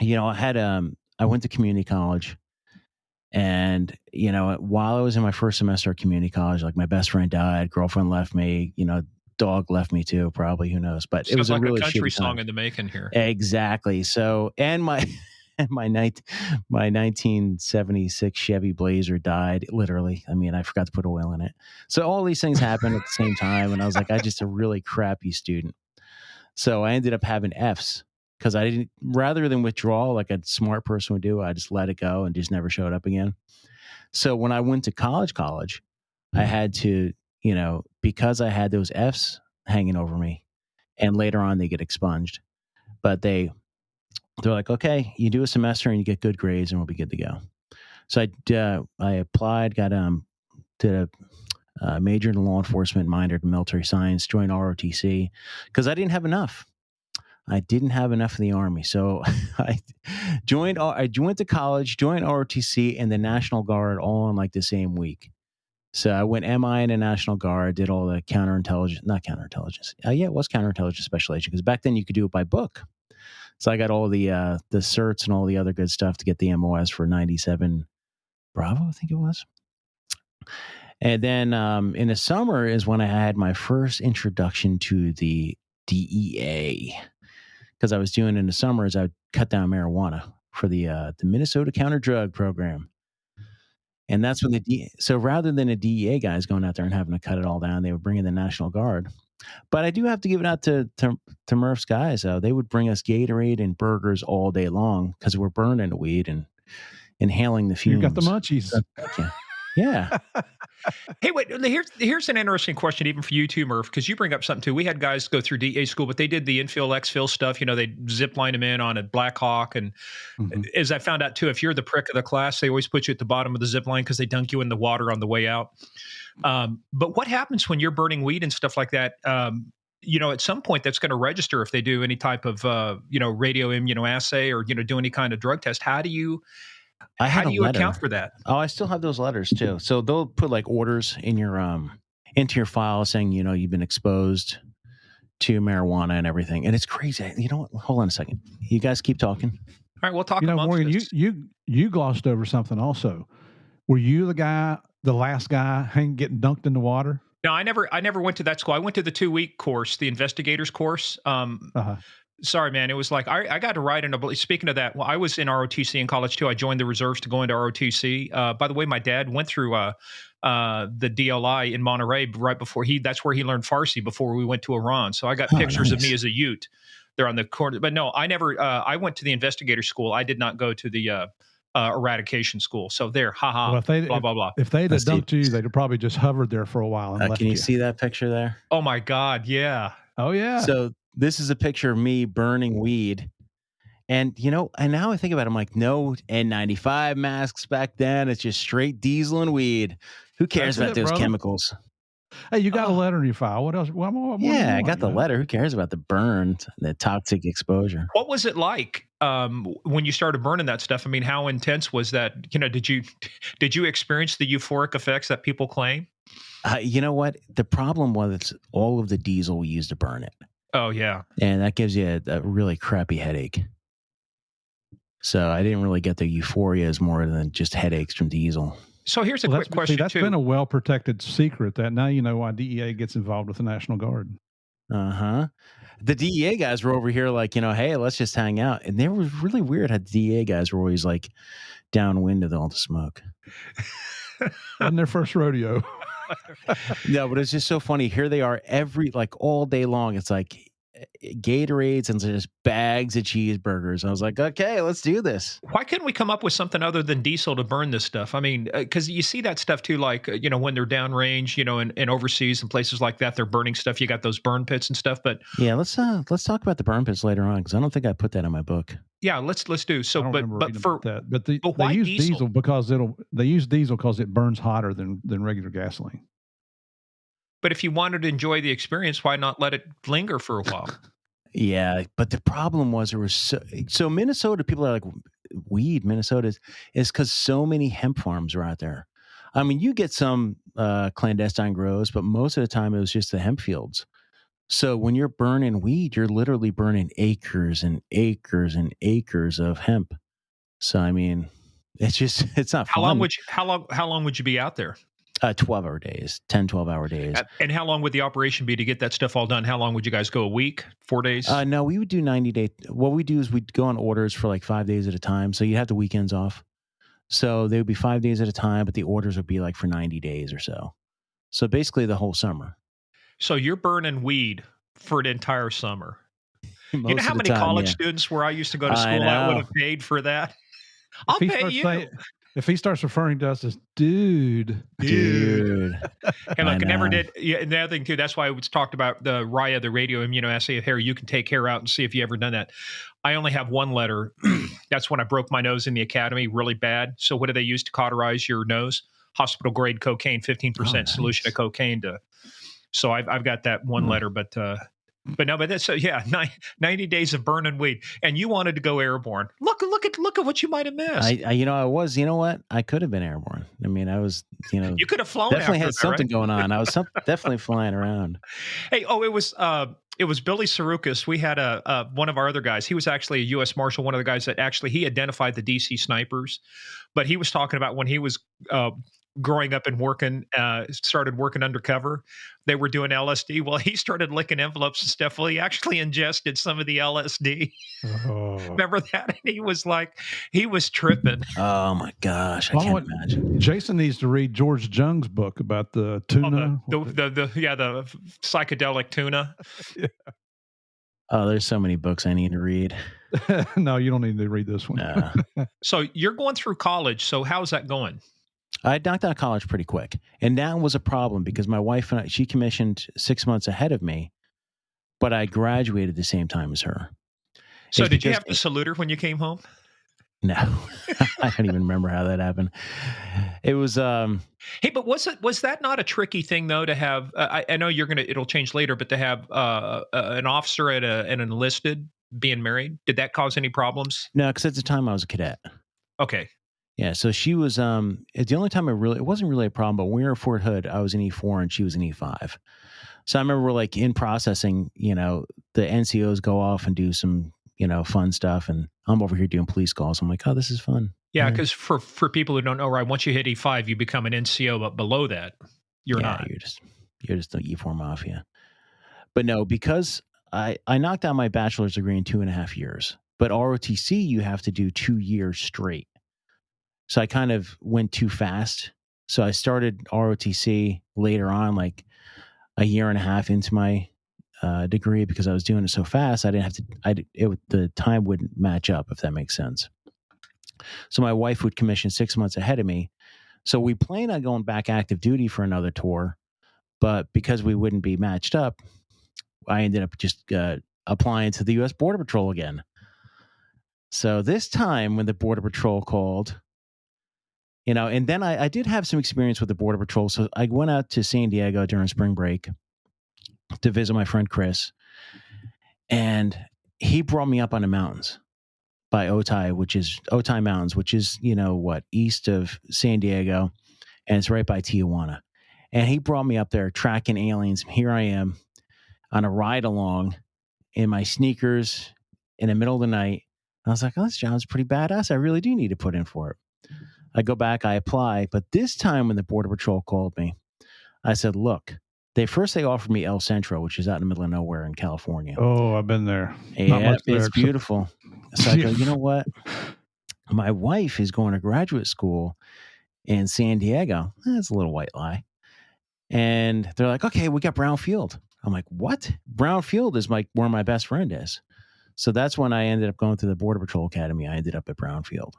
went to community college. And, while I was in my first semester at community college, like my best friend died, girlfriend left me, dog left me too, probably, who knows, but it was like a really country shitty song time. in the making here. Exactly. So, and my 1976 Chevy Blazer died literally. I mean, I forgot to put oil in it. So all these things happened at the same time. And I was like, I'm just a really crappy student. So I ended up having Fs. Because I didn't, rather than withdraw like a smart person would do, I just let it go and just never showed up again. So when I went to college, I had to, because I had those Fs hanging over me, and later on they get expunged. But they're like, okay, you do a semester and you get good grades and we'll be good to go. So I applied, got did a major in law enforcement, minored in military science, joined ROTC because I didn't have enough. I didn't have enough of the Army. So I went to college, joined ROTC and the National Guard all in like the same week. So I went MI in the National Guard, did all the not counterintelligence. Yeah, it was counterintelligence special agent because back then you could do it by book. So I got all the certs and all the other good stuff to get the MOS for 97 Bravo, I think it was. And then in the summer is when I had my first introduction to the DEA, because I was doing in the summers, I would cut down marijuana for the Minnesota Counter Drug Program. And that's when so rather than the DEA guys going out there and having to cut it all down, they would bring in the National Guard. But I do have to give it out to Murph's guys. They would bring us Gatorade and burgers all day long because we're burning the weed and inhaling the fumes. You got the munchies. Yeah. Hey, wait, here's an interesting question even for you too, Murph, because you bring up something too. We had guys go through DA school, but they did the infill, exfil stuff. They zip line them in on a Black Hawk. And as I found out too, if you're the prick of the class, they always put you at the bottom of the zip line because they dunk you in the water on the way out. But what happens when you're burning weed and stuff like that? At some point that's going to register if they do any type of, radio immunoassay or, do any kind of drug test. How do you account for that? Oh, I still have those letters too. So they'll put like orders in your into your file saying, you've been exposed to marijuana and everything. And it's crazy. You know what? Hold on a second. You guys keep talking. All right, we'll talk amongst Morgan, us. you glossed over something also. Were you the last guy getting dunked in the water? No, I never went to that school. I went to the 2-week course, the investigators course. Sorry, man. It was like I got to ride in a. Speaking of that, well, I was in ROTC in college too. I joined the reserves to go into ROTC. By the way, my dad went through the DLI in Monterey right before that's where he learned Farsi before we went to Iran. So I got pictures of me as a Ute there on the corner. But no, I never. I went to the investigator school. I did not go to the eradication school. So there, haha. Well, blah blah blah. If they'd have dumped you, they'd have probably just hovered there for a while. And left can you see that picture there? Oh my God! Yeah. Oh yeah. So this is a picture of me burning weed. And, and now I think about it, I'm like, no N95 masks back then. It's just straight diesel and weed. Who cares about those chemicals? Hey, you got a letter in your file. What else? What I got the letter. Who cares about the burn, the toxic exposure? What was it like when you started burning that stuff? I mean, how intense was that? Did you experience the euphoric effects that people claim? You know what? The problem was it's all of the diesel we used to burn it. Oh, yeah. And that gives you a really crappy headache. So I didn't really get the euphoria as more than just headaches from diesel. So here's a quick question, that's been a well-protected secret that now you know why DEA gets involved with the National Guard. Uh-huh. The DEA guys were over here like, hey, let's just hang out. And they were really weird how the DEA guys were always like downwind of all the smoke. Wasn't their first rodeo. No, but it's just so funny. Here they are all day long. It's like Gatorades and just bags of cheeseburgers. I was like, okay, let's do this. Why couldn't we come up with something other than diesel to burn this stuff? I mean, because you see that stuff too, like, when they're downrange, and overseas and places like that, they're burning stuff. You got those burn pits and stuff. But yeah, let's talk about the burn pits later on, because I don't think I put that in my book. Yeah, let's do. So, but why they use diesel because it burns hotter than regular gasoline. But if you wanted to enjoy the experience, why not let it linger for a while? Yeah, but the problem was there was so Minnesota, people are like, weed, Minnesota is because so many hemp farms are out there. I mean, you get some clandestine grows, but most of the time it was just the hemp fields. So when you're burning weed, you're literally burning acres and acres and acres of hemp. So I mean, it's not fun. How long would you be out there? 12-hour days, 10, 12-hour days. And how long would the operation be to get that stuff all done? How long would you guys go? A week? 4 days? No, we would do 90 days. What we do is we'd go on orders for like 5 days at a time. So you have the weekends off. So they would be 5 days at a time, but the orders would be like for 90 days or so. So basically the whole summer. So you're burning weed for an entire summer. Most you know how many college students where I used to go to school I would have paid for that? I'll pay you. If he starts referring to us as dude. Hey, look, I never did. Yeah, and the other thing too, that's why it's talked about the RIA, the radio immunoassay of hair. You can take hair out and see if you ever done that. I only have one letter. That's when I broke my nose in the academy really bad. So what do they use to cauterize your nose? Hospital grade cocaine, 15% solution of cocaine. So I've got that one letter, but that's 90 days of burning weed, and you wanted to go airborne. Look at what you might have missed. I was, you know what? I could have been airborne. I mean, I was, you could have flown. Definitely had that, something right? going on. I was definitely flying around. Hey, it was it was Billy Sarukas. We had one of our other guys. He was actually a U.S. Marshal, one of the guys that actually he identified the DC snipers. But he was talking about when he was growing up and working, started working undercover. They were doing LSD. Well, he started licking envelopes and stuff. Well, he actually ingested some of the LSD. Oh. Remember that? And he was like, he was tripping. Oh my gosh, I can't imagine. Jason needs to read George Jung's book about the tuna. The psychedelic tuna. Yeah. Oh, there's so many books I need to read. No, you don't need to read this one. No. So you're going through college. So how's that going? I knocked out of college pretty quick. And that was a problem because my wife and I, she commissioned 6 months ahead of me, but I graduated the same time as her. So did you have to salute her when you came home? No, I don't even remember how that happened. It was, hey, but was that not a tricky thing though, to have, I know it'll change later, but to have an officer and an enlisted being married, did that cause any problems? No, because at the time I was a cadet. Okay. Yeah, so she was the only time it wasn't really a problem, but when we were at Fort Hood, I was in E4 and she was in E5. So I remember we're like in processing, the NCOs go off and do some, fun stuff, and I'm over here doing police calls. I'm like, oh, this is fun. Yeah, because for people who don't know, right, once you hit E5, you become an NCO, but below that, you're not. You're just the E4 mafia. But no, because I knocked out my bachelor's degree in 2.5 years, but ROTC you have to do 2 years straight. So I kind of went too fast. So I started ROTC later on, like a year and a half into my degree, because I was doing it so fast. I didn't have to. The time wouldn't match up, if that makes sense. So my wife would commission 6 months ahead of me. So we planned on going back active duty for another tour, but because we wouldn't be matched up, I ended up just applying to the U.S. Border Patrol again. So this time, when the Border Patrol called. And then I did have some experience with the Border Patrol. So I went out to San Diego during spring break to visit my friend Chris. And he brought me up on the mountains by Otay Mountains, which is, east of San Diego. And it's right by Tijuana. And he brought me up there tracking aliens. Here I am on a ride along in my sneakers in the middle of the night. And I was like, oh, this job's pretty badass. I really do need to put in for it. I go back, I apply, but this time when the Border Patrol called me, I said, look, they offered me El Centro, which is out in the middle of nowhere in California. Oh, I've been there. Yeah, it's beautiful. So I go, you know what? My wife is going to graduate school in San Diego. That's a little white lie. And they're like, okay, we got Brownfield. I'm like, what? Brownfield is where my best friend is. So that's when I ended up going to the Border Patrol Academy. I ended up at Brownfield.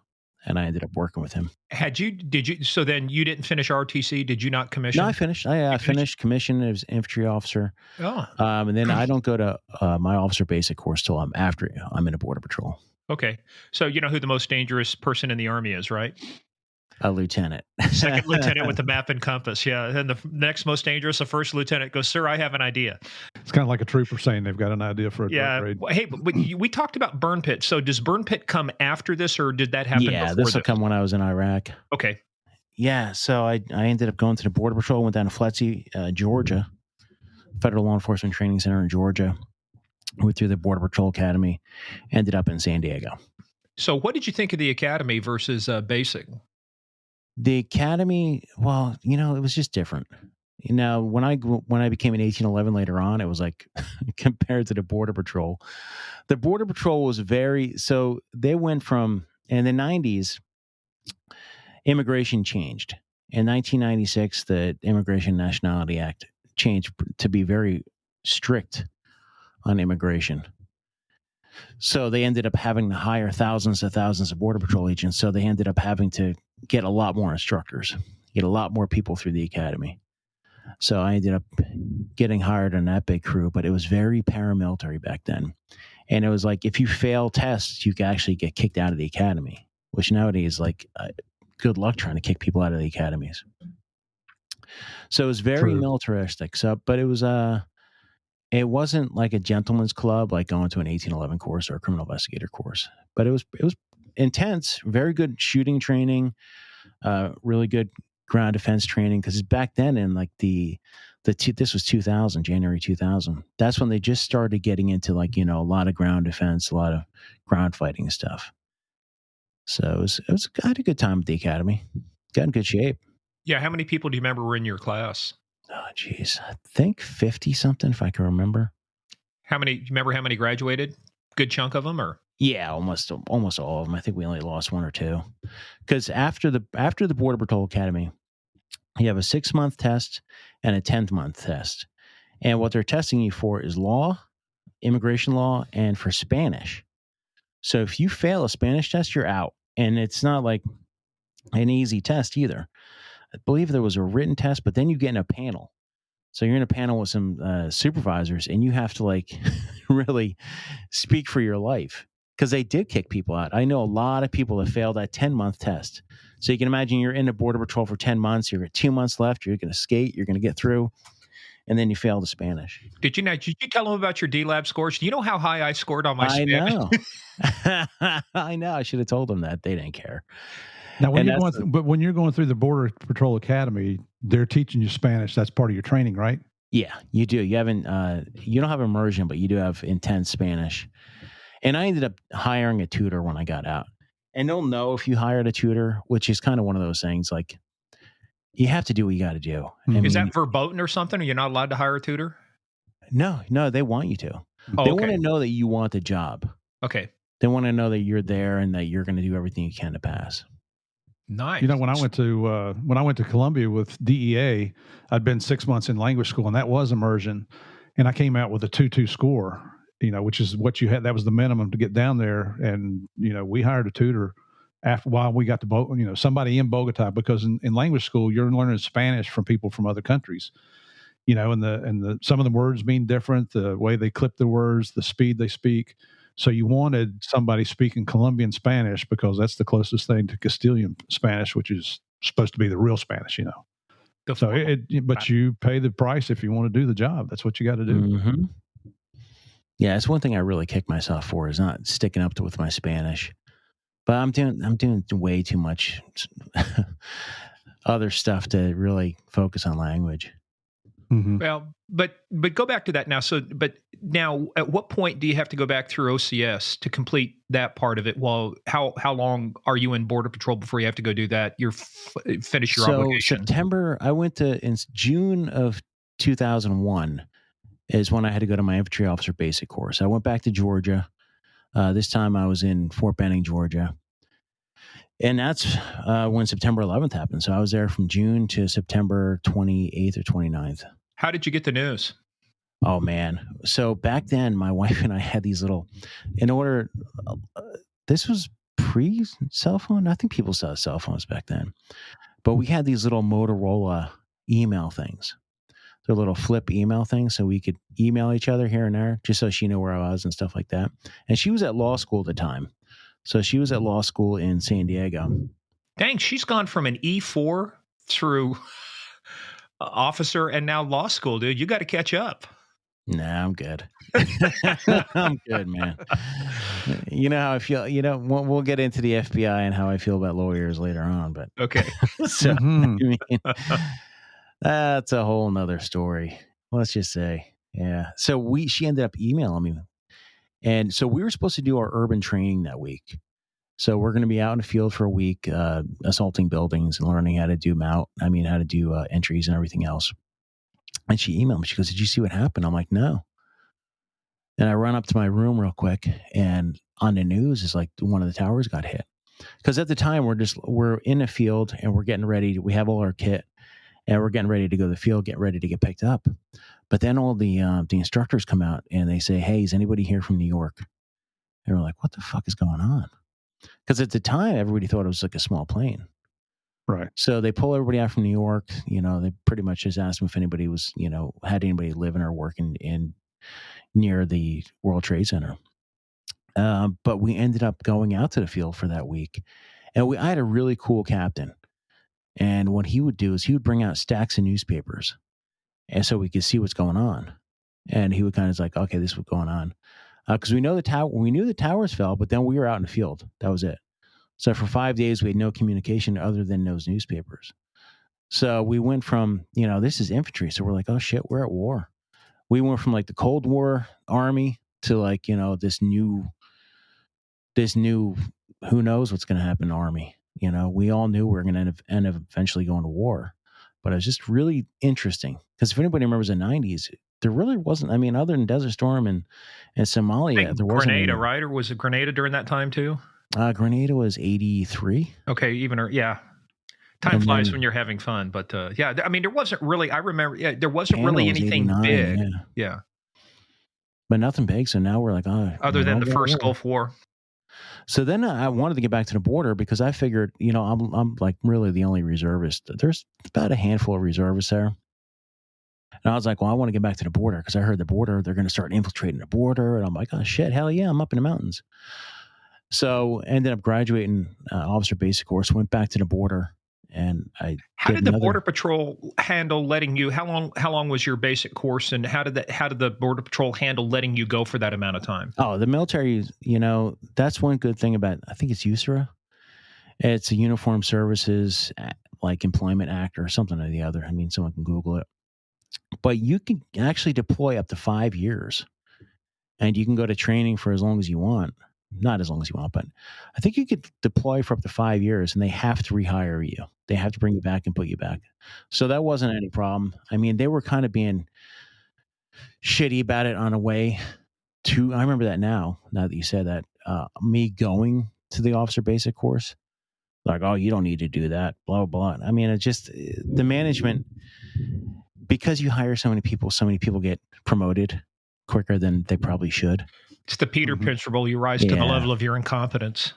And I ended up working with him. So then you didn't finish RTC? Did you not commission? No, I finished. I finished commission as infantry officer. Oh. And then I don't go to my officer basic course till I'm in a Border Patrol. Okay. So you know who the most dangerous person in the Army is, right? A lieutenant. Second lieutenant with the map and compass. Yeah. And the next most dangerous, the first lieutenant goes, sir, I have an idea. It's kind of like a trooper saying they've got an idea for a drug raid. Hey, but we talked about Burn Pit. So does Burn Pit come after this, or did that happen before this? Yeah, this will come when I was in Iraq. Okay. Yeah. So I ended up going to the Border Patrol, went down to Fletsy, Georgia, Federal Law Enforcement Training Center in Georgia, went through the Border Patrol Academy, ended up in San Diego. So what did you think of the Academy versus basic? The Academy, well, it was just different. When I became an 1811 later on, it was like compared to the Border Patrol. The Border Patrol was so they went from, in the 90s, immigration changed. In 1996, the Immigration and Nationality Act changed to be very strict on immigration. So they ended up having to hire thousands of Border Patrol agents. So they ended up having to get a lot more instructors, get a lot more people through the academy. So I ended up getting hired on that big crew, but it was very paramilitary back then. And it was like, if you fail tests, you can actually get kicked out of the academy, which nowadays, good luck trying to kick people out of the academies. So it was very militaristic. So, but it wasn't like a gentleman's club, like going to an 1811 course or a criminal investigator course, but it was intense, very good shooting training, really good ground defense training. Cause back then in like the this was 2000, January 2000. That's when they just started getting into like, a lot of ground defense, a lot of ground fighting stuff. So I had a good time at the academy. Got in good shape. Yeah. How many people do you remember were in your class? Oh, geez. I think 50 something, if I can remember. Do you remember how many graduated? Good chunk of them, or? Yeah, almost all of them. I think we only lost one or two. Because after the Border Patrol Academy, you have a 6-month test and a 10th-month test. And what they're testing you for is law, immigration law, and for Spanish. So if you fail a Spanish test, you're out. And it's not like an easy test either. I believe there was a written test, but then you get in a panel. So you're in a panel with some supervisors, and you have to like really speak for your life, because they did kick people out. I know a lot of people that failed that 10-month test. So you can imagine you're in the Border Patrol for 10 months. You're at 2 months left. You're going to skate. You're going to get through. And then you fail the Spanish. Did you tell them about your D-Lab scores? Do you know how high I scored on my Spanish? Know. I know. I should have told them that. They didn't care. Now, when you're going through the Border Patrol Academy, they're teaching you Spanish. That's part of your training, right? Yeah, you do. You haven't. You don't have immersion, but you do have intense Spanish. And I ended up hiring a tutor when I got out. And they'll know if you hired a tutor, which is kind of one of those things. Like, you have to do what you got to do. Is that verboten or something? Are you not allowed to hire a tutor? No, they want you to. Oh, they want to know that you want the job. Okay. They want to know that you're there and that you're going to do everything you can to pass. When Nice. I went to Columbia with DEA, I'd been 6 months in language school, and that was immersion. And I came out with a 2.2 score, which is what you had. That was the minimum to get down there. And, we hired a tutor while we got to, somebody in Bogota, because in language school, you're learning Spanish from people from other countries, and some of the words mean different, the way they clip the words, the speed they speak. So you wanted somebody speaking Colombian Spanish because that's the closest thing to Castilian Spanish, which is supposed to be the real Spanish, But you pay the price if you want to do the job. That's what you got to do. Mm-hmm. Yeah, it's one thing I really kick myself for, is not sticking up with my Spanish. But I'm doing way too much other stuff to really focus on language. Mm-hmm. Well, but go back to that now. So, but now, at what point do you have to go back through OCS to complete that part of it? Well, how long are you in Border Patrol before you have to go do that? Finish your obligation. I went in June of 2001 is when I had to go to my infantry officer basic course. I went back to Georgia. This time I was in Fort Benning, Georgia. And that's when September 11th happened. So I was there from June to September 28th or 29th. How did you get the news? Oh, man. So back then, my wife and I had these little, this was pre-cell phone. I think people still had cell phones back then. But we had these little Motorola email things. They're little flip email things, so we could email each other here and there, just so she knew where I was and stuff like that. And she was at law school at the time. So she was at law school in San Diego. Dang, she's gone from an E4 through officer and now law school, dude. You got to catch up. Nah, I'm good. I'm good, man. You know how I feel. We'll get into the FBI and how I feel about lawyers later on. But okay. So, I mean, that's a whole nother story. Let's just say, yeah. So she ended up emailing me. And so we were supposed to do our urban training that week. So we're going to be out in the field for a week, assaulting buildings and learning how to do entries and everything else. And she emailed me. She goes, "Did you see what happened?" I'm like, "No." And I run up to my room real quick, and on the news is like one of the towers got hit. Because at the time we're in a field and we're getting ready. We have all our kit, and we're getting ready to go to the field, get ready to get picked up. But then all the instructors come out and they say, "Hey, is anybody here from New York?" And we're like, "What the fuck is going on?" Because at the time, everybody thought it was like a small plane. Right. So they pull everybody out from New York. They pretty much just asked them if anybody was, had anybody living or working near the World Trade Center. But we ended up going out to the field for that week. And I had a really cool captain. And what he would do is he would bring out stacks of newspapers. And so we could see what's going on. And he would kind of like, okay, this is what's going on. Because we knew the towers fell, but then we were out in the field. That was it. So for 5 days, we had no communication other than those newspapers. So we went from, this is infantry. So we're like, oh shit, we're at war. We went from like the Cold War army to like, this new, who knows what's going to happen army. We all knew we were going to end up eventually going to war. But it was just really interesting because if anybody remembers the 90s, there really wasn't, other than Desert Storm and Somalia, there wasn't Grenada, right? Or was it Grenada during that time too? Grenada was 83. Okay, time flies when you're having fun, but there wasn't really. I remember, there wasn't Panama really was anything 89, big. Yeah, but nothing big. So now we're like, other than the first Gulf War. So then I wanted to get back to the border because I figured, I'm like really the only reservist. There's about a handful of reservists there. And I was like, well, I want to get back to the border because I heard the border, they're going to start infiltrating the border. And I'm like, oh shit, hell yeah, I'm up in the mountains. So ended up graduating officer basic course, went back to the border. And how did the Border Patrol handle letting you? How long was your basic course, and how did the Border Patrol handle letting you go for that amount of time? Oh, the military, that's one good thing about, I think it's USERA. It's a Uniformed Services like Employment Act or something or the other. Someone can Google it. But you can actually deploy up to 5 years, and you can go to training for as long as you want. Not as long as you want, but I think you could deploy for up to 5 years, and they have to rehire you. They have to bring you back and put you back. So that wasn't any problem. They were kind of being shitty about it on a way to, I remember that now that you said that, me going to the officer basic course, like, oh, you don't need to do that, blah, blah, blah. It just, the management, because you hire so many people get promoted quicker than they probably should. It's the Peter principle. You rise to the level of your incompetence.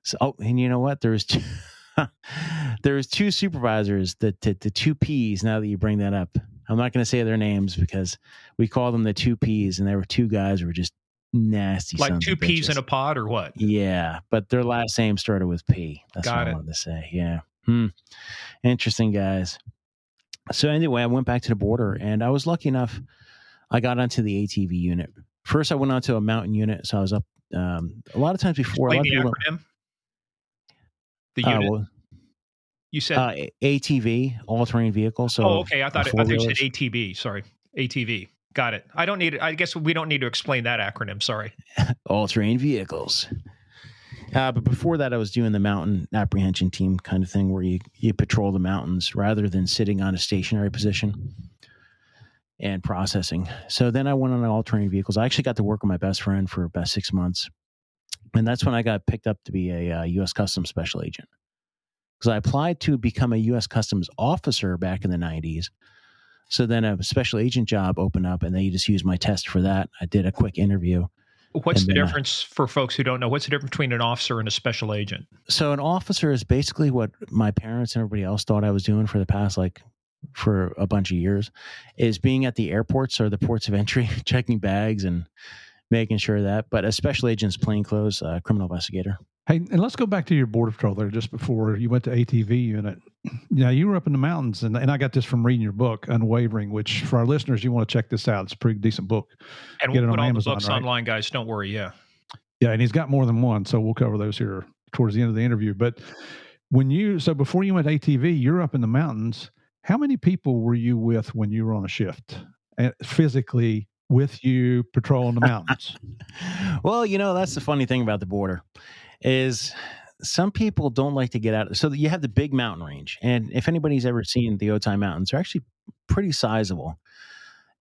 So, and you know what? There's two supervisors, the two P's. Now that you bring that up, I'm not going to say their names because we call them the two P's, and there were two guys who were just nasty. Like two peas in a pod, or what? Yeah, but their last name started with P. That's what I wanted to say. Yeah, interesting guys. So anyway, I went back to the border, and I was lucky enough. I got onto the ATV unit. First, I went onto a mountain unit, so I was up. A lot of times before. Explain the acronym. The unit. You said ATV, all-terrain vehicle. So, okay. I thought you said ATV. Sorry, ATV. Got it. I don't need it. I guess we don't need to explain that acronym. Sorry. All-terrain vehicles. But before that, I was doing the mountain apprehension team kind of thing, where you patrol the mountains rather than sitting on a stationary position and processing. So then I went on all-terrain vehicles. I actually got to work with my best friend for about 6 months. And that's when I got picked up to be a U.S. Customs Special Agent. Because I applied to become a U.S. Customs officer back in the 90s. So then a special agent job opened up, and they just used my test for that. I did a quick interview. What's the difference for folks who don't know? What's the difference between an officer and a special agent? So an officer is basically what my parents and everybody else thought I was doing for the past, for a bunch of years, is being at the airports or the ports of entry, checking bags and making sure that. But a special agent's plainclothes criminal investigator. Hey, and let's go back to your Border Patrol there just before you went to ATV unit. Now, you were up in the mountains, and I got this from reading your book, Unwavering, which for our listeners, you want to check this out. It's a pretty decent book. And we'll put all Amazon, the books online, guys. Don't worry. Yeah. Yeah, and he's got more than one, so we'll cover those here towards the end of the interview. But before you went ATV, you're up in the mountains. How many people were you with when you were on a shift, physically with you patrolling the mountains? Well, that's the funny thing about the border is some people don't like to get out. So you have the big mountain range. And if anybody's ever seen the Otay Mountains, they're actually pretty sizable.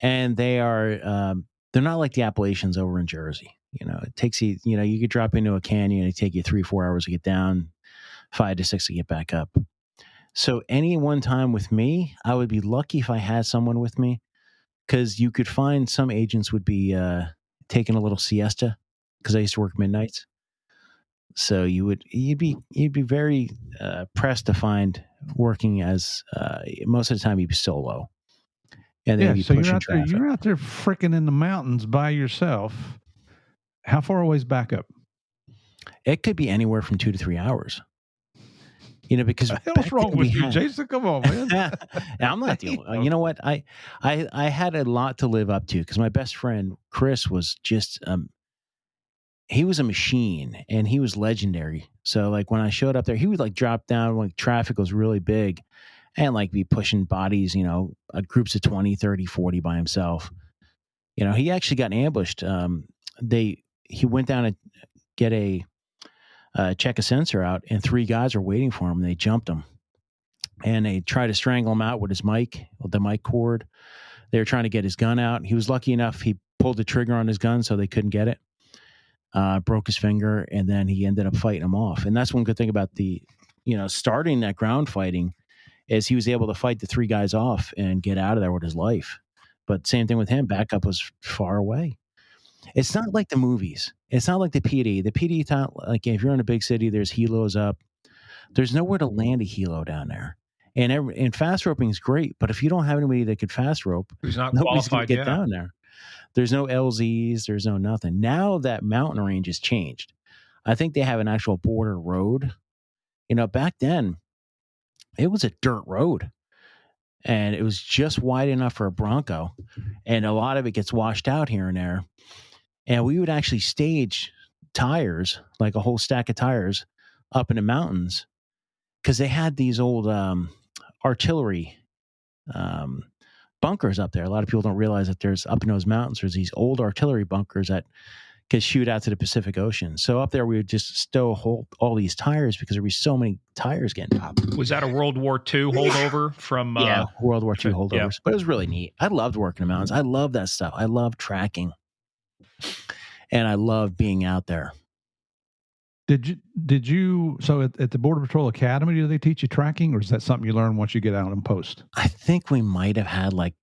And they are, they're not like the Appalachians over in Jersey. It takes you, you could drop into a canyon and it take you 3-4 hours to get down, 5 to 6 to get back up. So any one time with me, I would be lucky if I had someone with me, because you could find some agents would be taking a little siesta, because I used to work midnights. So you'd be very pressed to find working as most of the time you'd be solo, and then so you're out there freaking in the mountains by yourself. How far away is back up? It could be anywhere from 2 to 3 hours. Because what's wrong with you, Jason? Come on, man. I'm not the only. You know what? I had a lot to live up to, because my best friend Chris was just he was a machine, and he was legendary. So when I showed up there, he would drop down when traffic was really big, and like be pushing bodies, groups of 20, 30, 40 by himself. He actually got ambushed. He went down to get check a sensor out, and 3 guys were waiting for him. They jumped him, and they tried to strangle him out with the mic cord. They were trying to get his gun out. He was lucky enough; he pulled the trigger on his gun, so they couldn't get it. Broke his finger, and then he ended up fighting him off. And that's one good thing about starting that ground fighting, is he was able to fight the 3 guys off and get out of there with his life. But same thing with him. Backup was far away. It's not like the movies. It's not like the PD. The PD, like if you're in a big city, there's helos up. There's nowhere to land a helo down there. And fast roping is great, but if you don't have anybody that could fast rope, who's not nobody's going qualified to get down there. There's no LZs. There's no nothing. Now that mountain range has changed. I think they have an actual border road. Back then, it was a dirt road. And it was just wide enough for a Bronco. And a lot of it gets washed out here and there. And we would actually stage tires, like a whole stack of tires, up in the mountains, because they had these old artillery bunkers up there. A lot of people don't realize that there's up in those mountains, there's these old artillery bunkers that could shoot out to the Pacific Ocean. So up there, we would just stow all these tires because there were so many tires getting popped. Was that a World War II holdover from? World War II holdovers. Yeah. But it was really neat. I loved working in the mountains. I love that stuff. I love tracking, and I love being out there. Did you? So at the Border Patrol Academy, do they teach you tracking, or is that something you learn once you get out and post? I think we might have had like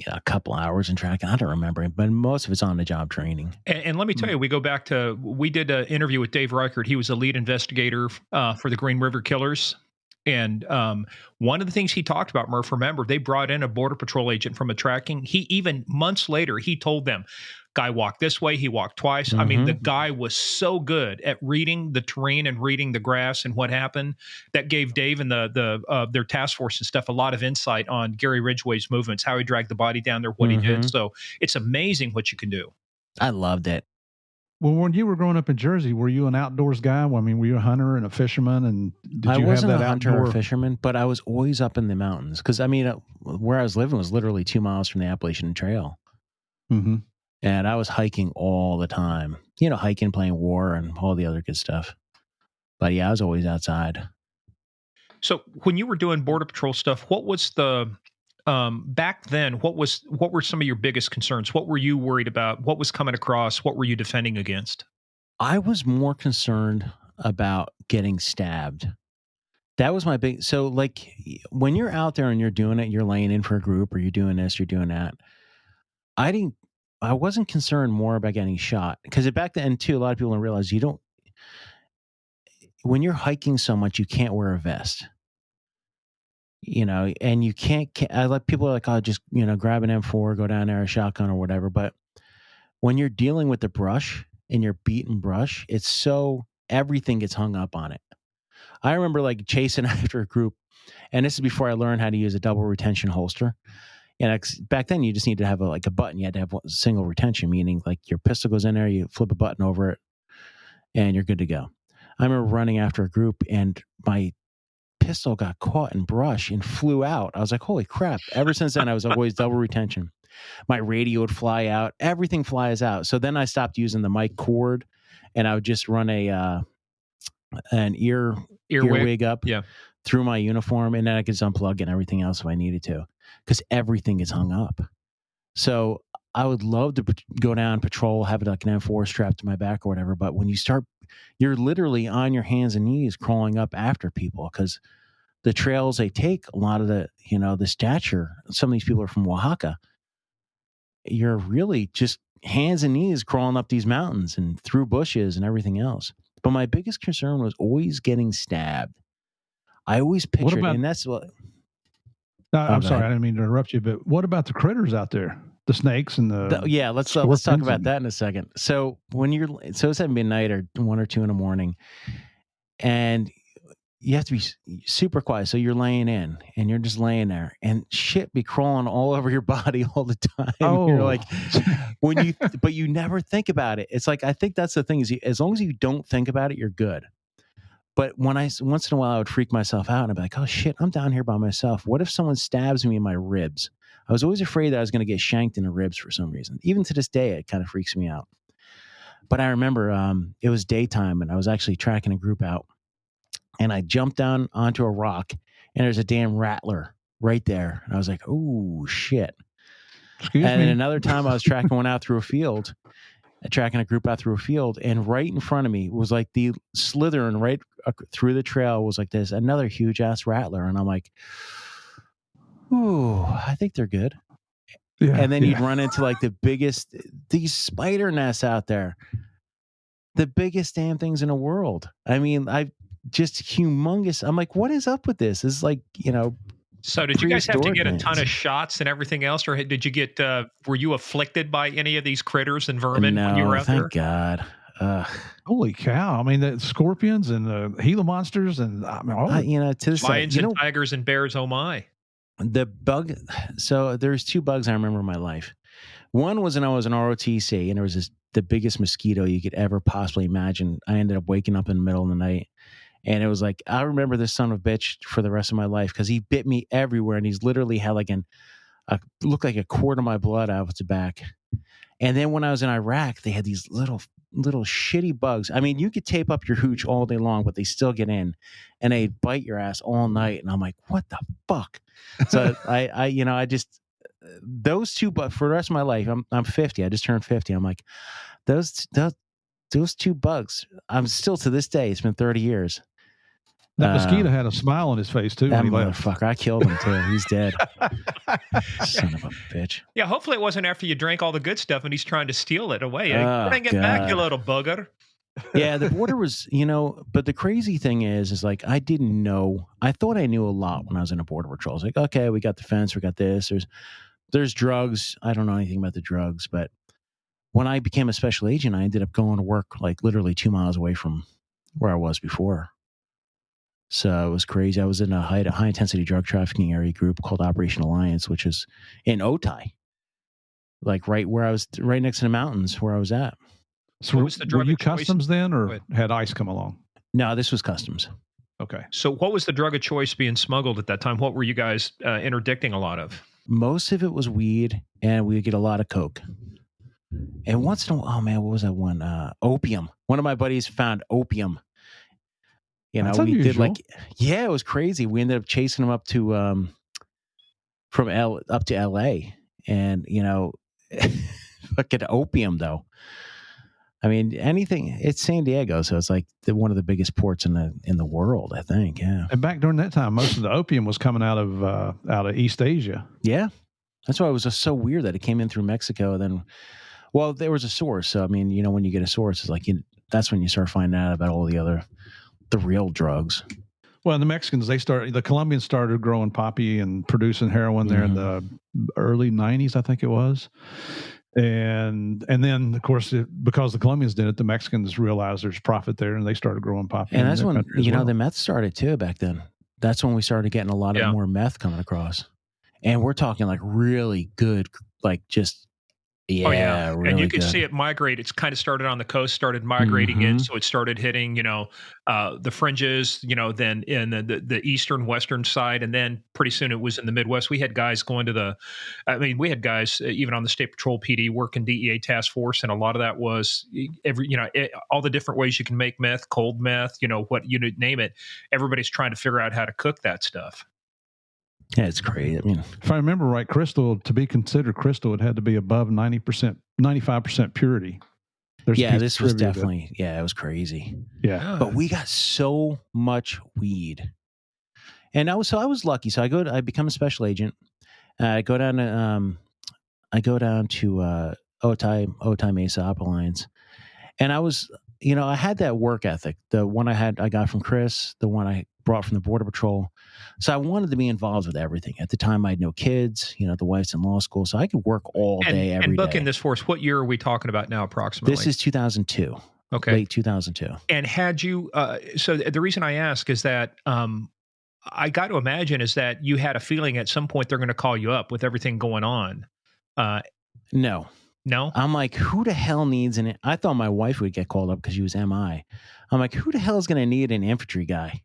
a couple hours in tracking. I don't remember, but most of it's on the job training. And let me tell you, we go back to, we did an interview with Dave Reichert. He was a lead investigator for the Green River Killers. And one of the things he talked about, Murph, remember, they brought in a Border Patrol agent from a tracking. He even months later, he told them, guy walked this way, he walked twice. Mm-hmm. I mean, the guy was so good at reading the terrain and reading the grass and what happened. That gave Dave and their task force and stuff a lot of insight on Gary Ridgway's movements, how he dragged the body down there, what he did. So it's amazing what you can do. I loved it. Well, when you were growing up in Jersey, were you an outdoors guy? Well, I mean, were you a hunter and a fisherman? And I wasn't a hunter or a fisherman, but I was always up in the mountains. Because, I mean, where I was living was literally 2 miles from the Appalachian Trail. Mm-hmm. And I was hiking all the time. Hiking, playing war, and all the other good stuff. But yeah, I was always outside. So when you were doing Border Patrol stuff, what was the... back then, what were some of your biggest concerns? What were you worried about? What was coming across? What were you defending against? I was more concerned about getting stabbed. That was my big. So, like, when you're out there and you're doing it, you're laying in for a group, or you're doing this, you're doing that. I wasn't concerned more about getting shot, because back then too, a lot of people don't realize when you're hiking so much, you can't wear a vest. And you can't. I let people are like, oh, just grab an M4, go down there, a shotgun or whatever. But when you're dealing with the brush and you're beating brush, it's so everything gets hung up on it. I remember like chasing after a group, and this is before I learned how to use a double retention holster. And back then, you just need to have a button. You had to have a single retention, meaning like your pistol goes in there, you flip a button over it, and you're good to go. I remember running after a group, and my pistol got caught in brush and flew out. I was like, holy crap. Ever since then, I was always double retention. My radio would fly out. Everything flies out. So then I stopped using the mic cord, and I would just run an earwig up through my uniform, and then I could just unplug and everything else if I needed to, because everything gets hung up. So I would love to go down, patrol, have like an M4 strapped to my back or whatever. But when you start, you're literally on your hands and knees crawling up after people, because the trails they take, a lot of the stature, some of these people are from Oaxaca. You're really just hands and knees crawling up these mountains and through bushes and everything else. But my biggest concern was always getting stabbed. I always pictured, and that's what. No, I'm sorry, I didn't mean to interrupt you, but what about the critters out there? The snakes and let's talk about that in a second. So it's at midnight or 1 or 2 in the morning, and you have to be super quiet. So you're laying in, and you're just laying there, and shit be crawling all over your body all the time. Oh. You're like, but you never think about it. It's like, I think that's the thing, is as long as you don't think about it, you're good. But once in a while I would freak myself out and I'd be like, oh shit, I'm down here by myself. What if someone stabs me in my ribs? I was always afraid that I was going to get shanked in the ribs for some reason. Even to this day, it kind of freaks me out. But I remember it was daytime and I was actually tracking a group out, and I jumped down onto a rock and there's a damn rattler right there. And I was like, oh shit. Excuse and me. then another time I was tracking one out through a field, tracking a group out through a field, and right in front of me was like the slithering right through the trail was like this, another huge ass rattler. And I'm like, ooh, I think they're good. Yeah, and then you'd run into like these spider nests out there, the biggest damn things in the world. I mean, just humongous. I'm like, what is up with this? It's like, So did you guys have to prehistoric get a ton things. of shots and everything else, or did you get? Were you afflicted by any of these critters and vermin when you were out thank there? God. Holy cow! I mean, the scorpions and the Gila monsters, and I mean, to this Lions day, and tigers and bears. Oh my! the bug. So there's two bugs I remember in my life. One was when I was in ROTC, and there was the biggest mosquito you could ever possibly imagine. I ended up waking up in the middle of the night, and it was like, I remember this son of a bitch for the rest of my life because he bit me everywhere, and he's literally had like looked like a quart of my blood out of its back. And then when I was in Iraq, they had these little shitty bugs. I mean, you could tape up your hooch all day long, but they still get in, and they bite your ass all night. And I'm like, what the fuck? So I just those two. But for the rest of my life, I'm 50. I just turned 50. I'm like, those two bugs. I'm still to this day. It's been 30 years. that mosquito had a smile on his face too That when he left. motherfucker. I killed him too. He's dead. Son of a bitch. Yeah, hopefully it wasn't after you drank all the good stuff and he's trying to steal it away. Bring it God. back, you little bugger. Yeah, the border was, but the crazy thing is like, I didn't know. I thought I knew a lot when I was in a border patrol. I was like, okay, we got the fence, we got this. There's drugs. I don't know anything about the drugs, but when I became a special agent, I ended up going to work like literally 2 miles away from where I was before. So it was crazy. I was in a high intensity drug trafficking area group called Operation Alliance, which is in Otay, like right next to the mountains where I was at. So What was the drug were you of choice? customs then, Go or ahead. had ICE come along? No, this was customs. Okay. So what was the drug of choice being smuggled at that time? What were you guys interdicting a lot of? Most of it was weed, and we would get a lot of coke. And once in a while, oh man, what was that one? Opium. One of my buddies found opium. That's we did unusual. it was crazy. We ended up chasing him up to up to LA, and fucking opium though. I mean, anything. It's San Diego, so it's like one of the biggest ports in the world, I think. Yeah. And back during that time, most of the opium was coming out of East Asia. Yeah. That's why it was just so weird that it came in through Mexico. Then, well, there was a source. So I mean, when you get a source, it's like that's when you start finding out about all the real drugs. Well, the Mexicans, the Colombians started growing poppy and producing heroin there in the early 90s, I think it was. And then, of course, because the Colombians did it, the Mexicans realized there's profit there, and they started growing poppy. And that's when, the meth started too back then. That's when we started getting a lot of more meth coming across. And we're talking like really good, like just, really and you could good. see it migrate. It's kind of started on the coast, started migrating in, so it started hitting, the fringes, then in the eastern, western side, and then pretty soon it was in the Midwest. We had guys going to we had guys even on the State Patrol PD working DEA task force, and a lot of that was all the different ways you can make meth, cold meth, what you name it. Everybody's trying to figure out how to cook that stuff. Yeah, it's crazy. I mean, if I remember right, crystal, to be considered crystal, it had to be above 90%, 95% purity. This was definitely, it was crazy. Yeah. But we got so much weed. And I was lucky. So I become a special agent. I go down to Otay Mesa Alliance. And I was, I had that work ethic. The one I got from Chris, the one I brought from the Border Patrol. So I wanted to be involved with everything. At the time, I had no kids. The wife's in law school, so I could work all day, every day. And booking this for us, what year are we talking about now, approximately? This is 2002. Okay, late 2002. And had you? So the reason I ask is that I got to imagine is that you had a feeling at some point they're going to call you up with everything going on. No. No. I'm like, who the hell needs an? I thought my wife would get called up because she was MI. I'm like, who the hell is going to need an infantry guy?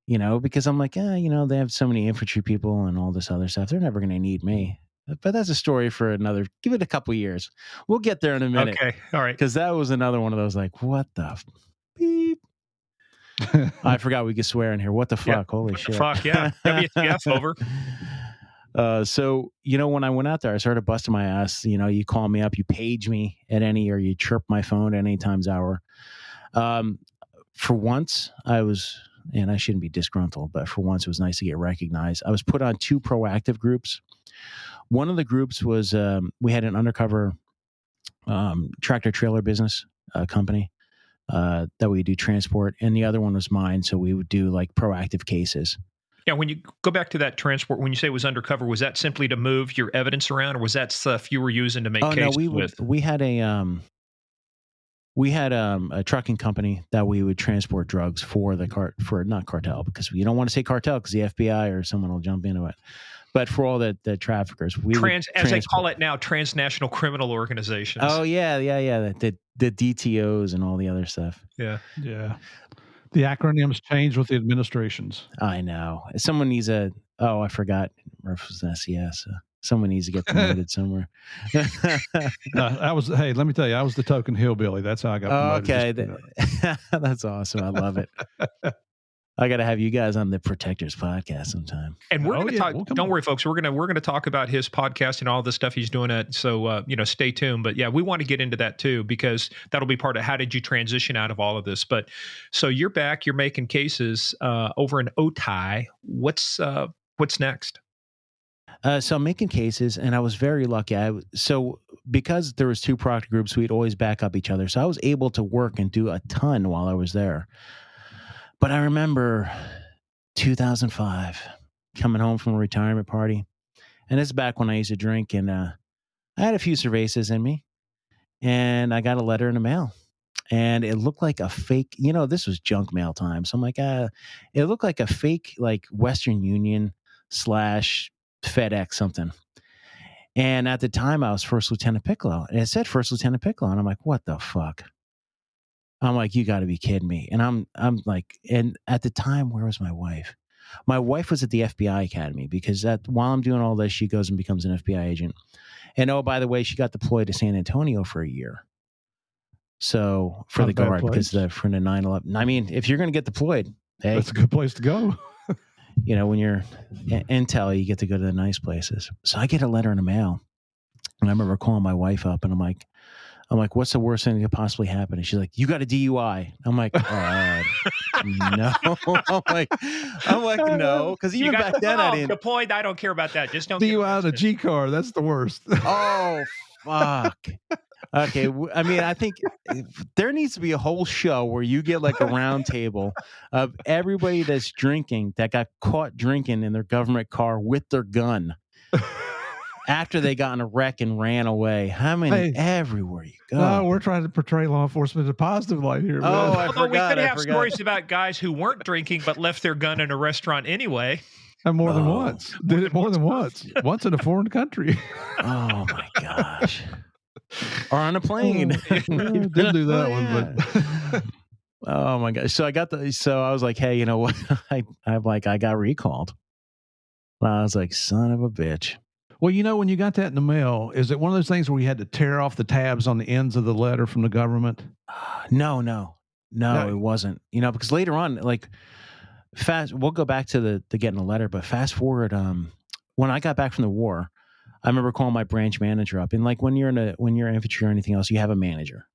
Because I'm like, they have so many infantry people and all this other stuff. They're never going to need me. But that's a story for another. Give it a couple years. We'll get there in a minute. Okay. All right. Because that was another one of those like, what the beep. I forgot we could swear in here. What the fuck? Yeah. Holy What the shit. fuck, yeah. WTF over. So, when I went out there, I started busting my ass. You call me up, you page me at any, or you chirp my phone at any time's hour. For once, and I shouldn't be disgruntled, but for once it was nice to get recognized. I was put on 2 proactive groups. One of the groups was, we had an undercover tractor trailer business company that we do transport. And the other one was mine. So we would do like proactive cases. Yeah, when you go back to that transport, when you say it was undercover, was that simply to move your evidence around, or was that stuff you were using to make cases with? We had a trucking company that we would transport drugs for not cartel, because you don't want to say cartel because the FBI or someone will jump into it. But for all the traffickers, as they call it now, transnational criminal organizations. Oh yeah, the DTOs and all the other stuff. Yeah. The acronyms change with the administrations. I know. Someone needs I forgot. Murph was an SES. Someone needs to get promoted somewhere. Hey, let me tell you, I was the token hillbilly. That's how I got promoted. Okay. That's awesome. I love it. I got to have you guys on the Protectors podcast sometime. And we're going to talk. Don't worry, folks. We're going to talk about his podcast and all the stuff he's doing. So stay tuned. But yeah, we want to get into that too, because that'll be part of how did you transition out of all of this. But so you're back. You're making cases over in Otay. What's next? So I'm making cases, and I was very lucky. So because there was 2 product groups, we'd always back up each other. So I was able to work and do a ton while I was there. But I remember 2005 coming home from a retirement party, and it's back when I used to drink, and I had a few cervezas in me, and I got a letter in the mail, and it looked like a fake. This was junk mail time, so I'm like, it looked like a fake, like Western Union / FedEx something. And at the time, I was First Lieutenant Piccolo, and it said First Lieutenant Piccolo, and I'm like, what the fuck? I'm like, you got to be kidding me. And I'm like, and at the time, where was my wife? My wife was at the FBI Academy, because while I'm doing all this, she goes and becomes an FBI agent. And oh, by the way, she got deployed to San Antonio for a year. So for the Guard, because for the 9/11. I mean, if you're going to get deployed, hey, that's a good place to go. When you're intel, you get to go to the nice places. So I get a letter in the mail, and I remember calling my wife up, and I'm like, what's the worst thing that could possibly happen? And she's like, you got a DUI. I'm like, no. I'm like, no, because even back then I didn't. Deployed. I don't care about that. Just don't DUI on a G car. That's the worst. Oh fuck. Okay, I mean, I think there needs to be a whole show where you get like a round table of everybody that's drinking, that got caught drinking in their government car with their gun after they got in a wreck and ran away. How many? Everywhere you go. No, we're trying to portray law enforcement in a positive light here. Man. Although we could have stories about guys who weren't drinking but left their gun in a restaurant anyway. And more than once. Did it more than once. Once in a foreign country. Oh my gosh. Or on a plane. Didn't do that one, but oh my gosh. So I was like, hey, you know what? I got recalled. I was like, son of a bitch. Well, when you got that in the mail, is it one of those things where you had to tear off the tabs on the ends of the letter from the government? No, it wasn't. Because later on, like we'll go back to the getting a letter, but fast forward, when I got back from the war, I remember calling my branch manager up, and like when you're infantry or anything else, you have a manager,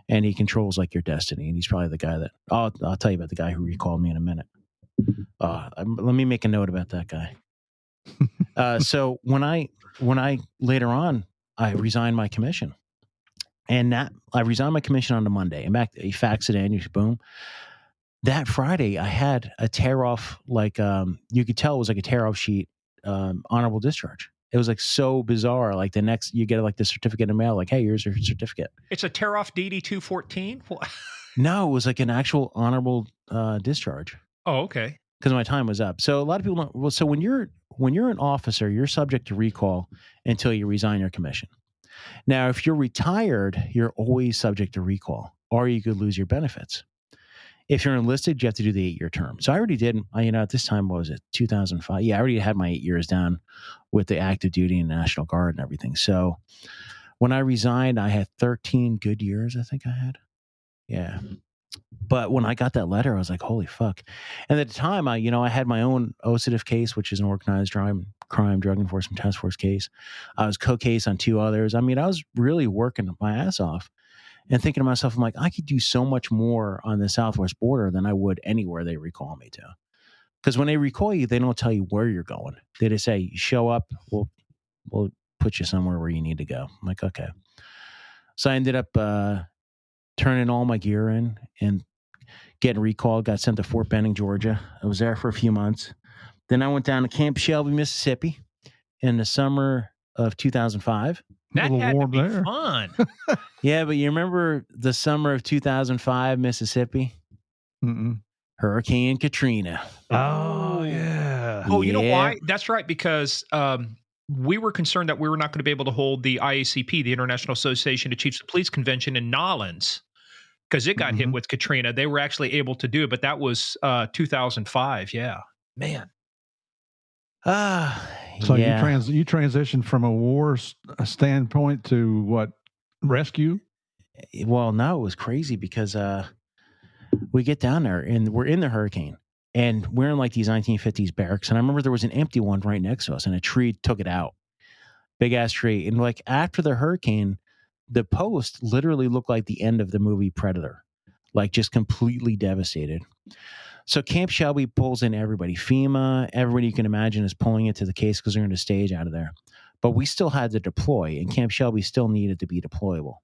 and he controls like your destiny, and he's probably the guy that I'll tell you about the guy who recalled me in a minute. Let me make a note about that guy. So when I later on, I resigned my commission, and I resigned my commission on the Monday, and back you fax it in, you boom. That Friday, I had a tear off, like you could tell it was like a tear off sheet, honorable discharge. It was like so bizarre. Like the next, you get like the certificate in the mail, like, hey, here's your certificate. It's a tear off DD 214. No, it was like an actual honorable discharge. Oh, okay. Because my time was up. So a lot of people don't. Well, so when you're an officer, you're subject to recall until you resign your commission. Now, if you're retired, you're always subject to recall, or you could lose your benefits. If you're enlisted, you have to do the 8-year term. So I already did, at this time, what was it, 2005? Yeah, I already had my 8 years down with the active duty and National Guard and everything. So when I resigned, I had 13 good years, I think I had. Yeah. But when I got that letter, I was like, holy fuck. And at the time, I had my own OCIDF case, which is an organized crime drug enforcement task force case. I was co-case on 2 others. I was really working my ass off and thinking to myself, I'm like, I could do so much more on the Southwest border than I would anywhere they recall me to. Because when they recall you, they don't tell you where you're going. They just say, show up, we'll put you somewhere where you need to go. I'm like, okay. So I ended up turning all my gear in and getting recalled, got sent to Fort Benning, Georgia. I was there for a few months. Then I went down to Camp Shelby, Mississippi in the summer of 2005. That had to be fun. Yeah, but you remember the summer of 2005, Mississippi? Mm-mm. Hurricane Katrina. Oh, yeah. Oh, you know why? That's right, because we were concerned that we were not going to be able to hold the IACP, the International Association of Chiefs of Police Convention in Nolens, because it got hit with Katrina. They were actually able to do it, but that was 2005. Yeah, man. So you transitioned from a war standpoint to what, rescue? Well, no, it was crazy because we get down there and we're in the hurricane and we're in like these 1950s barracks. And I remember there was an empty one right next to us and a tree took it out. Big ass tree. And like after the hurricane, the post literally looked like the end of the movie Predator, like just completely devastated. So Camp Shelby pulls in everybody. FEMA, everybody you can imagine is pulling into the case because they're going to stage out of there. But we still had to deploy, and Camp Shelby still needed to be deployable.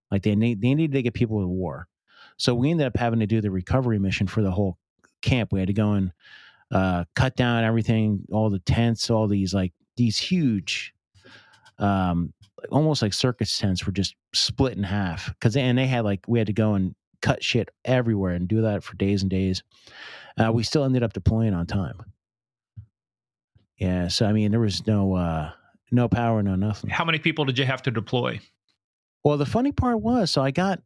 Like they needed to get people to war. So we ended up having to do the recovery mission for the whole camp. We had to go and cut down everything, all the tents, all these huge, almost like circus tents were just split in half. We had to go and cut shit everywhere and do that for days and days. We still ended up deploying on time. Yeah, so there was no power, no nothing. How many people did you have to deploy? Well, the funny part was, so I got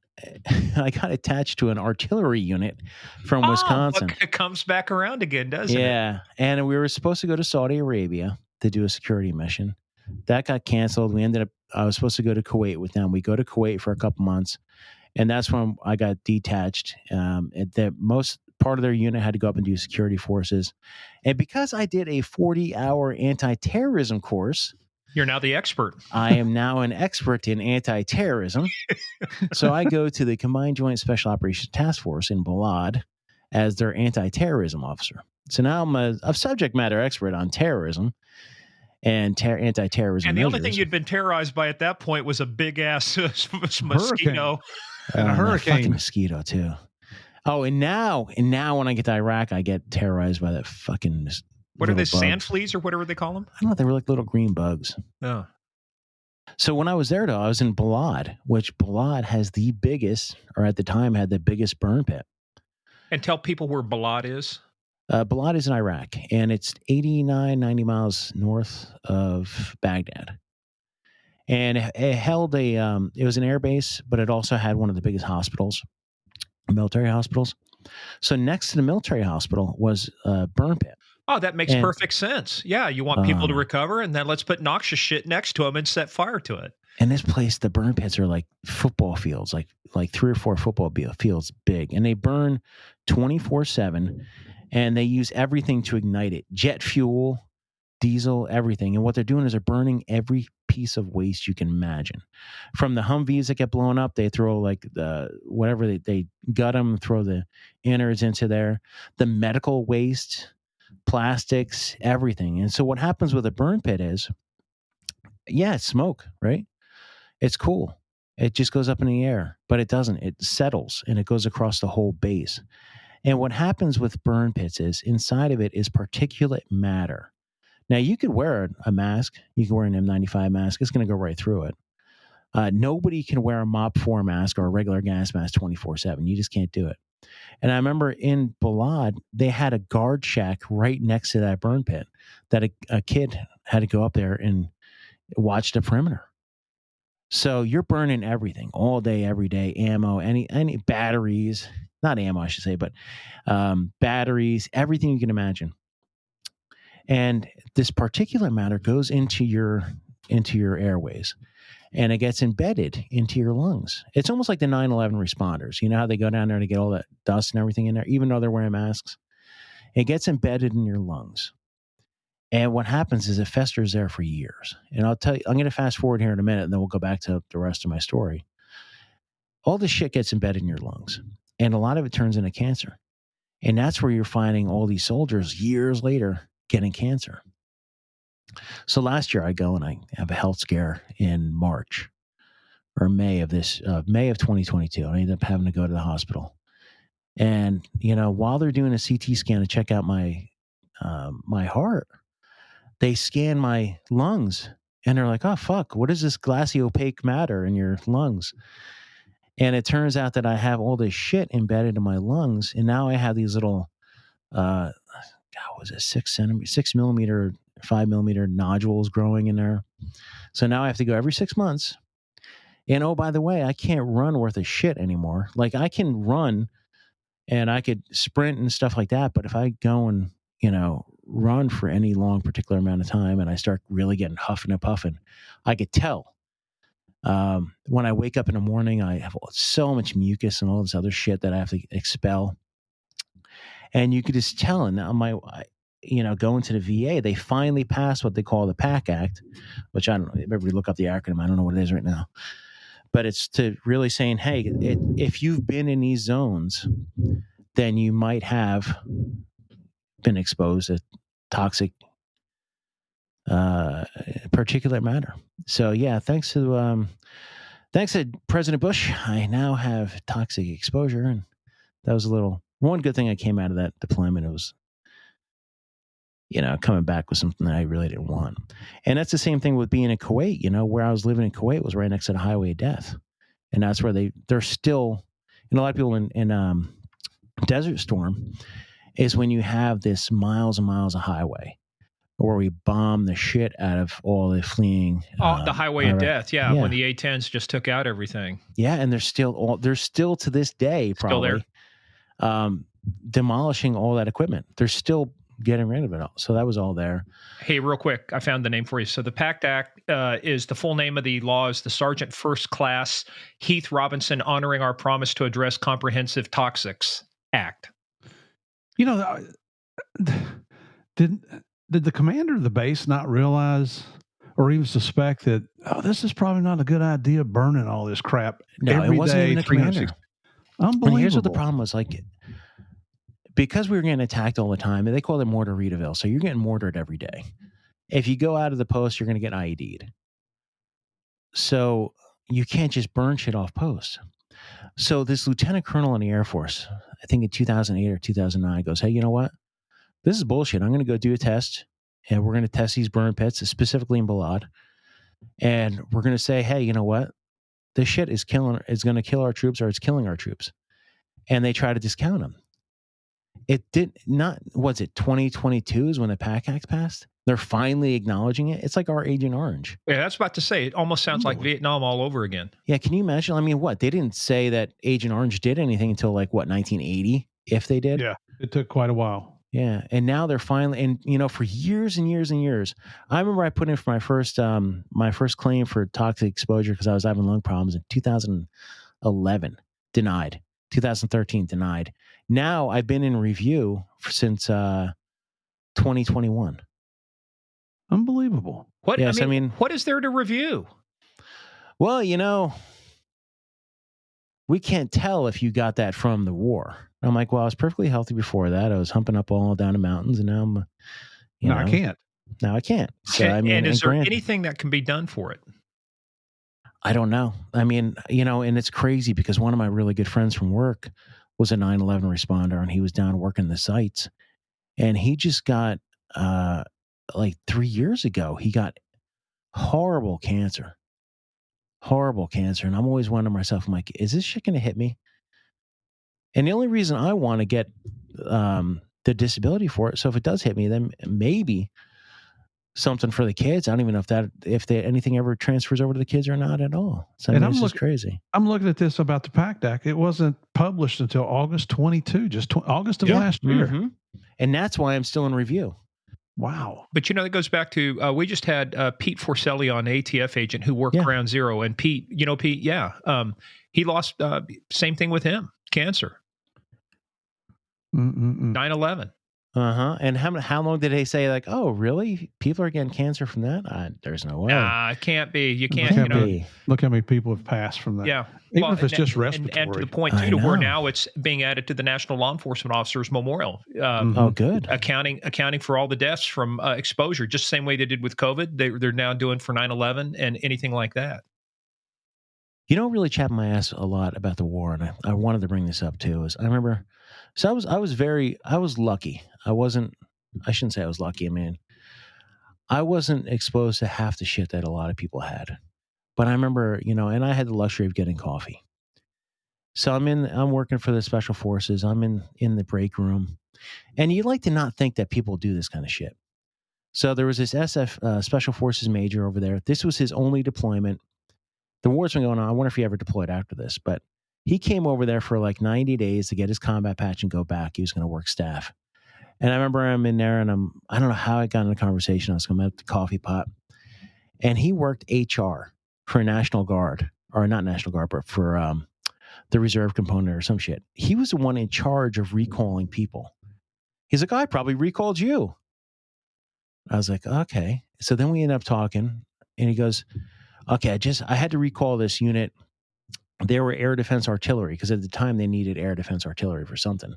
attached to an artillery unit from Wisconsin. It comes back around again, doesn't it? Yeah, and we were supposed to go to Saudi Arabia to do a security mission. That got canceled. I was supposed to go to Kuwait with them. We go to Kuwait for a couple months, and that's when I got detached. The most part of their unit had to go up and do security forces. And because I did a 40-hour anti-terrorism course, you're now the expert. I am now an expert in anti-terrorism. So I go to the Combined Joint Special Operations Task Force in Balad as their anti-terrorism officer. So now I'm a subject matter expert on terrorism and anti-terrorism And the measures. only thing you'd been terrorized by at that point was a big-ass mosquito. And a hurricane. Fucking mosquito, too. Oh, and now when I get to Iraq, I get terrorized by that fucking What are they, bugs. sand fleas or whatever they call them? I don't know. They were like little green bugs. Oh. So when I was there, though, I was in Balad, which Balad has the biggest, or at the time had the biggest burn pit. And tell people where Balad is. Balad is in Iraq, and it's 89, 90 miles north of Baghdad. And it held it was an air base, but it also had one of the biggest hospitals, military hospitals. So next to the military hospital was a burn pit. Oh, that makes perfect sense. Yeah, you want people to recover, and then let's put noxious shit next to them and set fire to it. And this place, the burn pits are like football fields, like 3 or 4 football fields big. And they burn 24/7, and they use everything to ignite it. Jet fuel, diesel, everything. And what they're doing is they're burning every piece of waste you can imagine. From the Humvees that get blown up, they throw like whatever they gut them, throw the innards into there. The medical waste, plastics, everything. And so what happens with a burn pit is, it's smoke, right? It's cool. It just goes up in the air, but it doesn't. It settles and it goes across the whole base. And what happens with burn pits is inside of it is particulate matter. Now, you could wear a mask. You can wear an N95 mask. It's going to go right through it. Nobody can wear a MOP4 mask or a regular gas mask 24/7. You just can't do it. And I remember in Balad, they had a guard shack right next to that burn pit that a kid had to go up there and watch the perimeter. So you're burning everything all day, every day, ammo, any batteries, not ammo, I should say, but batteries, everything you can imagine. And this particulate matter goes into your airways, and it gets embedded into your lungs. It's almost like the 9/11 responders. You know how they go down there to get all that dust and everything in there, even though they're wearing masks? It gets embedded in your lungs. And what happens is it festers there for years. And I'll tell you, I'm going to fast forward here in a minute, and then we'll go back to the rest of my story. All this shit gets embedded in your lungs, and a lot of it turns into cancer. And that's where you're finding all these soldiers years later getting cancer. So last year I go and I have a health scare in March or May of 2022. I ended up having to go to the hospital. And, while they're doing a CT scan to check out my heart, they scan my lungs and they're like, oh, fuck, what is this glassy opaque matter in your lungs? And it turns out that I have all this shit embedded in my lungs. And now I have these little, 6 millimeter, 5 millimeter nodules growing in there. So now I have to go every 6 months. And oh, by the way, I can't run worth a shit anymore. Like I can run and I could sprint and stuff like that. But if I go and, run for any long particular amount of time and I start really getting huffing and puffing, I could tell. When I wake up in the morning, I have so much mucus and all this other shit that I have to expel. And you could just tell. And now going to the VA, they finally passed what they call the PAC Act, which I don't know. Everybody look up the acronym. I don't know what it is right now. But it's to really saying, hey, if you've been in these zones, then you might have been exposed to toxic particulate matter. So yeah, thanks to President Bush, I now have toxic exposure, and that was one good thing that came out of that deployment. It was, coming back with something that I really didn't want. And that's the same thing with being in Kuwait. Where I was living in Kuwait was right next to the highway of death, and that's where they're still. A lot of people in Desert Storm is when you have this miles and miles of highway where we bomb the shit out of all the fleeing. The highway of death. Yeah, when the A-10s just took out everything. Yeah, and they're still to this day probably demolishing all that equipment. They're still getting rid of it all. So that was all there. Hey, real quick, I found the name for you. So the PACT Act is the full name of the law is the Sergeant First Class Heath Robinson Honoring Our Promise to Address Comprehensive Toxics Act. Did the commander of the base not realize or even suspect that, this is probably not a good idea burning all this crap No, every it wasn't day, even the commander. Unbelievable. And here's what the problem was. Because we were getting attacked all the time, they call it mortar Reedaville. So you're getting mortared every day. If you go out of the post, you're going to get IED'd. So you can't just burn shit off post. So this lieutenant colonel in the Air Force, I think in 2008 or 2009, goes, hey, you know what? This is bullshit. I'm going to go do a test, and we're going to test these burn pits, specifically in Balad. And we're going to say, hey, you know what? This shit is going to kill our troops, or it's killing our troops. And they try to discount them. It did not, was it 2022 is when the PAC Act passed? They're finally acknowledging it. It's like our Agent Orange. Yeah, that's about to say. It almost sounds like Vietnam all over again. Yeah, can you imagine? I mean, what? They didn't say that Agent Orange did anything until 1980, if they did? Yeah, it took quite a while. Yeah, and now they're finally, and for years and years and years, I remember I put in for my first claim for toxic exposure because I was having lung problems in 2011, denied. 2013, denied. Now I've been in review since 2021. Unbelievable. What? Yes, I mean, what is there to review? Well, we can't tell if you got that from the war. I'm like, well, I was perfectly healthy before that. I was humping up all down the mountains, and now I'm, I can't. Now I can't. So, and is there anything that can be done for it? I don't know. I mean, and it's crazy because one of my really good friends from work was a 9/11 responder, and he was down working the sites, and he just got 3 years ago, he got horrible cancer. And I'm always wondering myself, I'm like, is this shit going to hit me? And the only reason I want to get the disability for it, so if it does hit me, then maybe something for the kids. I don't even know if anything ever transfers over to the kids or not at all. So it's just crazy. I'm looking at this about the PACT Act. It wasn't published until August 22, August of last year. Mm-hmm. And that's why I'm still in review. Wow. But that goes back to, we just had Pete Forcelli on, ATF agent who worked Ground Zero. And Pete, he lost, same thing with him, cancer. 9/11. And how long did they say, like, oh, really? People are getting cancer from that? There's no way. It can't be. You can't. Look how many people have passed from that. Yeah. Even if it's just respiratory. And to the point, too, to where now it's being added to the National Law Enforcement Officers Memorial. Good. Accounting for all the deaths from exposure, just the same way they did with COVID. They're now doing for 9/11 and anything like that. You know, really chapped my ass a lot about the war, and I wanted to bring this up too. Is I remember, so I was lucky. I shouldn't say I was lucky. I mean, I wasn't exposed to half the shit that a lot of people had. But I remember, and I had the luxury of getting coffee. So I'm working for the Special Forces. I'm in the break room, and you like to not think that people do this kind of shit. So there was this SF Special Forces major over there. This was his only deployment. The war's been going on. I wonder if he ever deployed after this, but he came over there for like 90 days to get his combat patch and go back. He was going to work staff. And I remember I'm in there and I don't know how I got in a conversation. I was coming up the coffee pot, and he worked HR for National Guard, or not National Guard, but for the reserve component or some shit. He was the one in charge of recalling people. He's like, I probably recalled you. I was like, okay. So then we end up talking, and he goes, okay, I had to recall this unit. They were air defense artillery, because at the time they needed air defense artillery for something.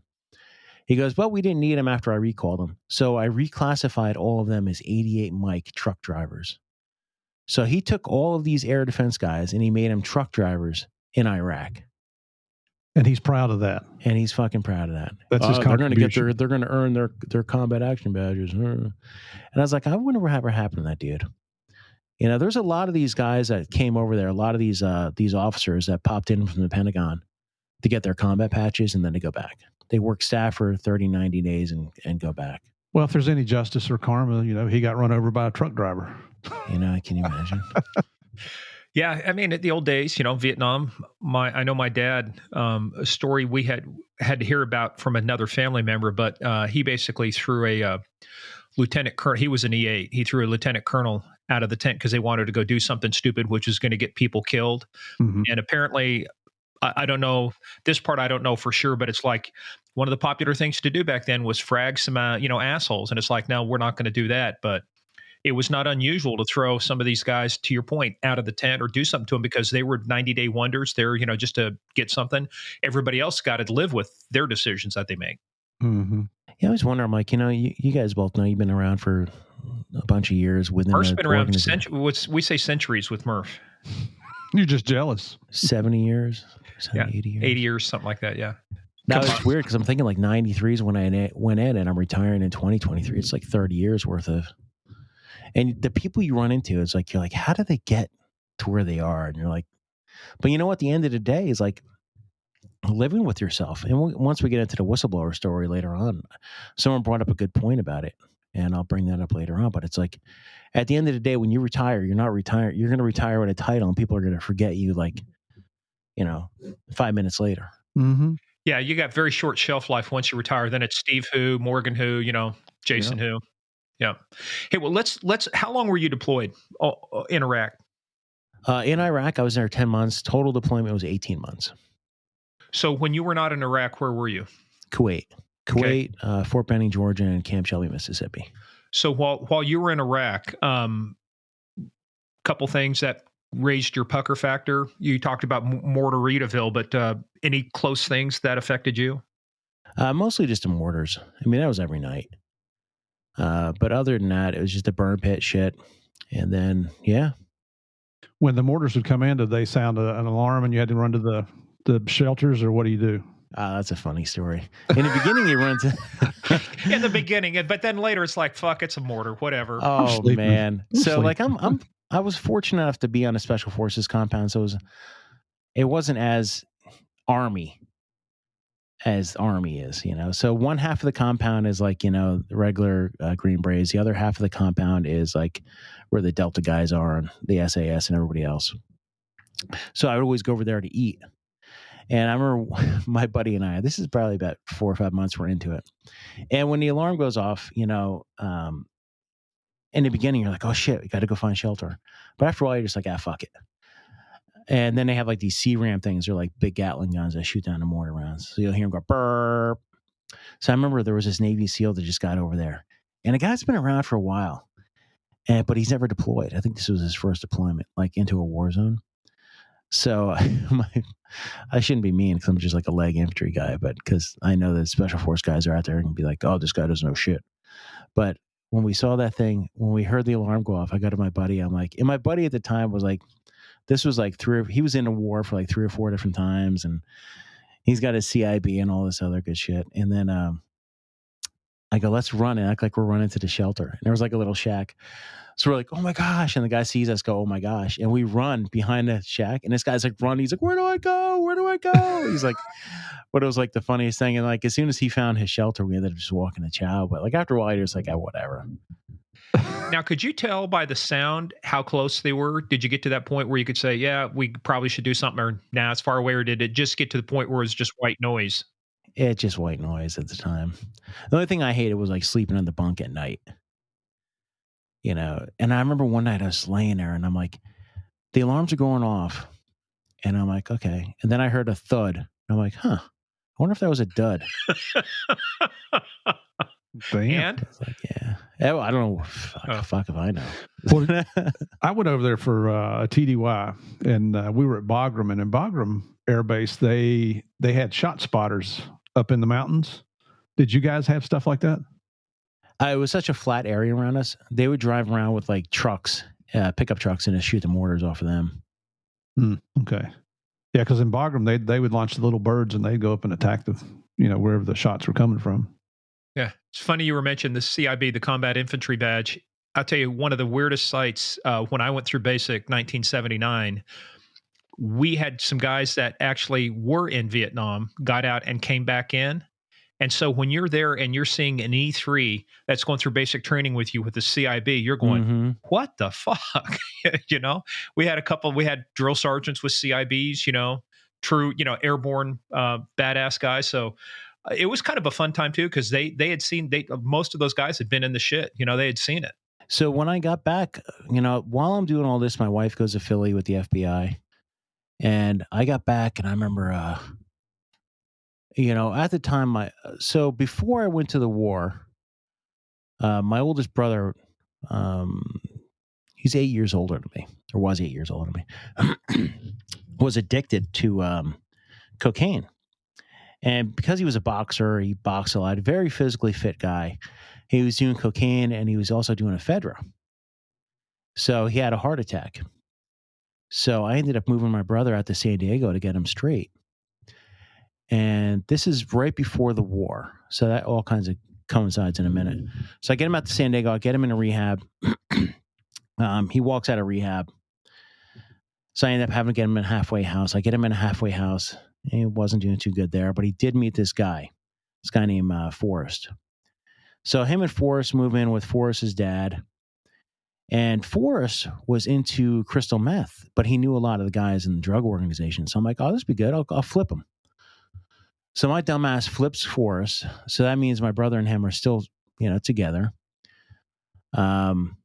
He goes, well, we didn't need them after I recalled them. So I reclassified all of them as 88 Mike truck drivers. So he took all of these air defense guys and he made them truck drivers in Iraq. And he's proud of that. And he's fucking proud of that. That's his contribution. They're going to earn their combat action badges. And I was like, I wonder what ever happened to that dude. There's a lot of these guys that came over there, a lot of these officers that popped in from the Pentagon to get their combat patches and then to go back. They work staff for 30, 90 days and go back. Well, if there's any justice or karma, he got run over by a truck driver. Can you imagine? Yeah, I mean, at the old days, Vietnam. I know my dad. A story we had to hear about from another family member, but he basically threw a lieutenant colonel. He was an E8. He threw a lieutenant colonel out of the tent because they wanted to go do something stupid, which was going to get people killed. Mm-hmm. And apparently, I don't know this part. I don't know for sure, but it's like one of the popular things to do back then was frag some, assholes. And it's like, no, we're not going to do that. But it was not unusual to throw some of these guys, to your point, out of the tent or do something to them because they were 90-day wonders. They're, just to get something. Everybody else got to live with their decisions that they make. Mm-hmm. Yeah, I always wonder, Mike, you guys both know you've been around for a bunch of years. Murph's been around we say centuries with Murph. You're just jealous. 70 years? 80 years? 80 years, something like that, yeah. Now, it's weird because I'm thinking like 93 is when I went in and I'm retiring in 2023. It's like 30 years worth of... And the people you run into, it's like, you're like, how do they get to where they are? And you're like... But you know what? The end of the day is like living with yourself. And once we get into the whistleblower story later on, someone brought up a good point about it. And I'll bring that up later on. But it's like, at the end of the day, when you retire, you're not retired. You're going to retire with a title, and people are going to forget you 5 minutes later. Mm-hmm. Yeah, you got very short shelf life once you retire. Then it's Steve who, Morgan who, Jason who. Yeah. Hey, well, let's. How long were you deployed in Iraq? In Iraq, I was there 10 months. Total deployment was 18 months. So when you were not in Iraq, where were you? Kuwait, Fort Benning, Georgia, and Camp Shelby, Mississippi. So while you were in Iraq, couple things that raised your pucker factor. You talked about Mortaritaville, but any close things that affected you? Mostly just the mortars. I mean, that was every night. But other than that, it was just a burn pit shit. And then, yeah. When the mortars would come in, did they sound an alarm and you had to run to the shelters, or what do you do? That's a funny story. In the beginning, you run to... In the beginning, but then later it's like, fuck, it's a mortar, whatever. Oh, man. So like, I was fortunate enough to be on a Special Forces compound, so it wasn't as Army as Army is, you know. So one half of the compound is like, you know, the regular Green Berets. The other half of the compound is like where the Delta guys are and the SAS and everybody else. So I would always go over there to eat. And I remember my buddy and I, this is probably about 4 or 5 months we're into it. And when the alarm goes off, you know, in the beginning, you're like, oh shit, we got to go find shelter. But after a while, you're just like, ah, fuck it. And then they have like these C-RAM things. They're like big Gatling guns that shoot down the mortar rounds. So you'll hear them go burp. So I remember there was this Navy SEAL that just got over there. And the guy's been around for a while, but he's never deployed. I think this was his first deployment, like into a war zone. So I shouldn't be mean because I'm just like a leg infantry guy, but because I know that special force guys are out there and be like, oh, this guy doesn't know shit. But when we saw that thing, when we heard the alarm go off, I go to my buddy. I'm like, and my buddy at the time was like, this was like he was in a war for like 3 or 4 different times, and he's got his CIB and all this other good shit. And then I go, let's run and act like we're running to the shelter. And there was like a little shack. So we're like, oh my gosh. And the guy sees us go, oh my gosh. And we run behind the shack. And this guy's like running. He's like, where do I go? Where do I go? He's like, but it was like the funniest thing. And like, as soon as he found his shelter, we ended up just walking to chow. But like after a while, he was like, oh, whatever. Now, could you tell by the sound how close they were? Did you get to that point where you could say, yeah, we probably should do something, or nah, it's far away, or did it just get to the point where it's just white noise? It's just white noise at the time. The only thing I hated was like sleeping in the bunk at night. You know, and I remember one night I was laying there and I'm like, the alarms are going off. And I'm like, okay. And then I heard a thud. And I'm like, huh, I wonder if that was a dud. Damn. And? I was like, yeah. I don't know. Fuck if I know. Well, I went over there for a TDY, and we were at Bagram, and in Bagram Air Base, they had shot spotters up in the mountains. Did you guys have stuff like that? It was such a flat area around us. They would drive around with like trucks, pickup trucks, and just shoot the mortars off of them. Okay. Yeah, because in Bagram, they would launch the little birds, and they'd go up and attack wherever the shots were coming from. Yeah. It's funny you were mentioning the CIB, the Combat Infantry Badge. I'll tell you, one of the weirdest sights when I went through basic 1979, we had some guys that actually were in Vietnam, got out and came back in. And so when you're there and you're seeing an E3 that's going through basic training with you with the CIB, you're going, what the fuck? You know, we had drill sergeants with CIBs, you know, true, you know, airborne badass guys. So it was kind of a fun time too, because they had seen, most of those guys had been in the shit, you know, they had seen it. So when I got back, you know, while I'm doing all this, my wife goes to Philly with the FBI. And I got back and I remember, you know, at the time, so before I went to the war, my oldest brother, he's 8 years older than me, or was 8 years older than me, was addicted to cocaine. And because he was a boxer, he boxed a lot, very physically fit guy. He was doing cocaine and he was also doing ephedra. So he had a heart attack. So I ended up moving my brother out to San Diego to get him straight. And this is right before the war. So that all kinds of coincides in a minute. So I get him out to San Diego. I get him in a rehab. He walks out of rehab. So I end up having to get him in a halfway house. I get him in a halfway house. He wasn't doing too good there, but he did meet this guy named Forrest. So him and Forrest move in with Forrest's dad. And Forrest was into crystal meth, but he knew a lot of the guys in the drug organization. So I'm like, oh, this would be good. I'll flip him. So my dumbass flips Forrest. So that means my brother and him are still, you know, together. And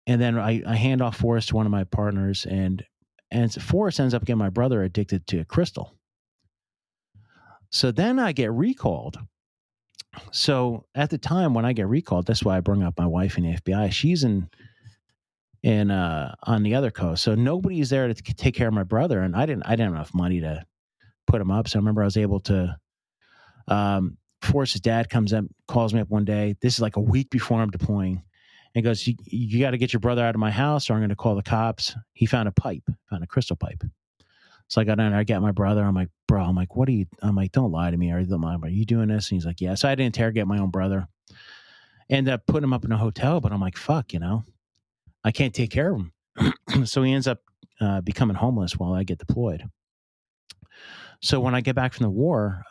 then I hand off Forrest to one of my partners, and Forrest ends up getting my brother addicted to crystal. So then I get recalled. So at the time when I get recalled, that's why I bring up my wife in the FBI. She's in on the other coast, so nobody's there to take care of my brother, and I didn't have enough money to put him up. So I remember I was able to. Forrest's dad comes up, calls me up one day. This is like a week before I'm deploying, and goes, "You got to get your brother out of my house, or I'm going to call the cops." He found a crystal pipe. So I got in there, I got my brother. I'm like, bro, what are you? I'm like, don't lie to me. Are you doing this? And he's like, yeah. So I had to interrogate my own brother. Ended up putting him up in a hotel, but I'm like, fuck, you know, I can't take care of him. So he ends up becoming homeless while I get deployed. So when I get back from the war,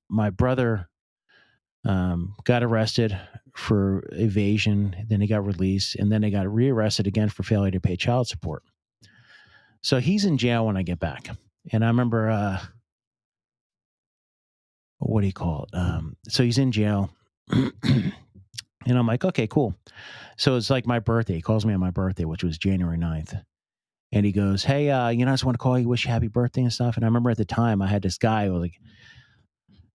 my brother got arrested for evasion. Then he got released, and then they got rearrested again for failure to pay child support. So he's in jail when I get back. And I remember, what do you call it? So he's in jail. And I'm like, okay, cool. So it's like my birthday. He calls me on my birthday, which was January 9th. And he goes, hey, I just want to call you, wish you happy birthday and stuff. And I remember at the time I had this guy who was like,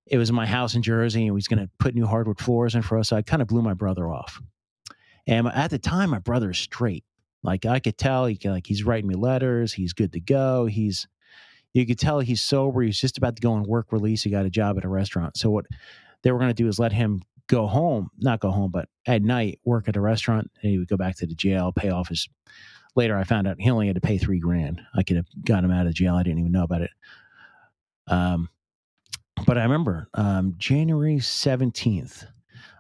it was my house in Jersey, and he was going to put new hardwood floors in for us. So I kind of blew my brother off. And at the time, my brother is straight. Like I could tell, he's writing me letters. He's good to go. You could tell he's sober. He's just about to go on work release. He got a job at a restaurant. So what they were going to do is let him go home, not go home, but at night work at a restaurant, and he would go back to the jail, pay off his. Later, I found out he only had to pay $3,000. I could have got him out of jail. I didn't even know about it. But I remember January 17th,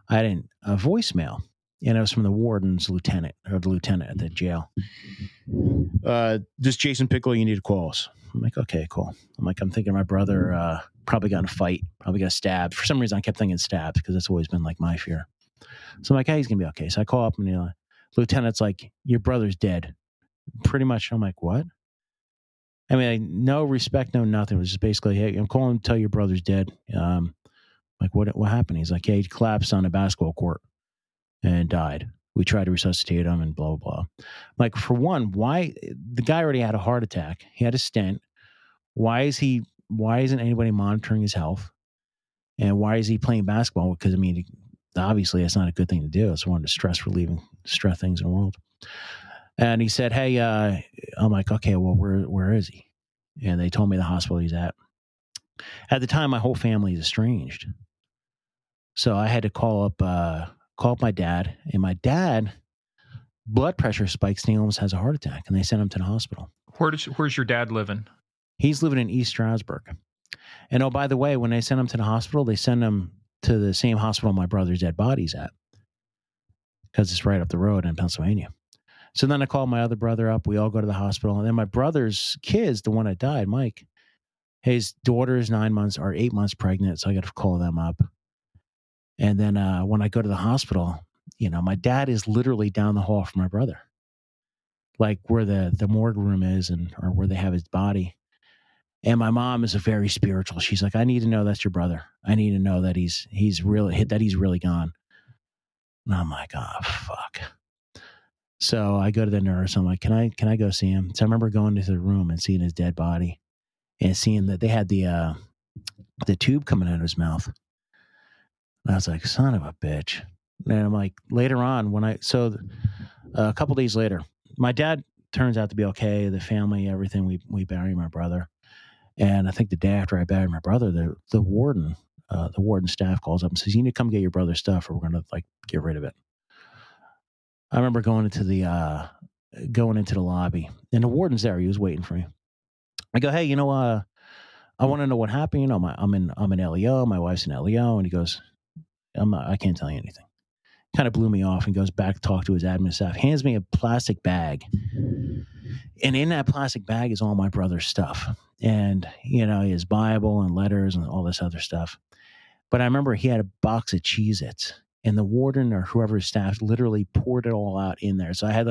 I had a voicemail, and it was from the warden's lieutenant, or the lieutenant at the jail. This Jason Piccolo, you need to call us. I'm like, okay, cool. I'm thinking my brother probably got in a fight, probably got stabbed. For some reason, I kept thinking stabbed because that's always been like my fear. So I'm like, hey, he's going to be okay. So I call up, and the lieutenant's like, your brother's dead. Pretty much. I'm like, what? I mean, no respect, no nothing. It was just basically, hey, I'm calling to tell your brother's dead. Like, what happened? He's like, yeah, he collapsed on a basketball court and died. We tried to resuscitate him and blah, blah, blah. Like, for one, why? The guy already had a heart attack. He had a stent. Why isn't anybody monitoring his health? And why is he playing basketball? Because, I mean, obviously that's not a good thing to do. It's one of the stress things in the world. And he said, hey, I'm like, okay, well, where is he? And they told me the hospital he's at. At the time, my whole family is estranged. So I had to call up my dad. And my dad, blood pressure spikes, and he almost has a heart attack. And they sent him to the hospital. Where's your dad living? He's living in East Stroudsburg. And oh, by the way, when they send him to the hospital, they send him to the same hospital my brother's dead body's at, because it's right up the road in Pennsylvania. So then I called my other brother up. We all go to the hospital. And then my brother's kids, the one that died, Mike, his daughter is 8 months pregnant. So I got to call them up. And then when I go to the hospital, my dad is literally down the hall from my brother, like where the morgue room is, or where they have his body. And my mom is a very spiritual. She's like, I need to know that's your brother. I need to know that he's really gone. And I'm like, oh, fuck. So I go to the nurse. I'm like, can I go see him? So I remember going into the room and seeing his dead body, and seeing that they had the tube coming out of his mouth. And I was like, son of a bitch. And I'm like, later on, a couple days later, my dad turns out to be okay. The family, everything, we bury my brother. And I think the day after I buried my brother, the warden staff calls up and says, you need to come get your brother's stuff, or we're going to get rid of it. I remember going into the lobby, and the warden's there. He was waiting for me. I go, hey, I want to know what happened. I'm in LEO. My wife's in LEO. And he goes, I can't tell you anything. Kind of blew me off, and goes back to talk to his admin staff, hands me a plastic bag. And in that plastic bag is all my brother's stuff. And, his Bible and letters and all this other stuff. But I remember he had a box of Cheez-Its, and the warden or whoever his staff literally poured it all out in there. So I had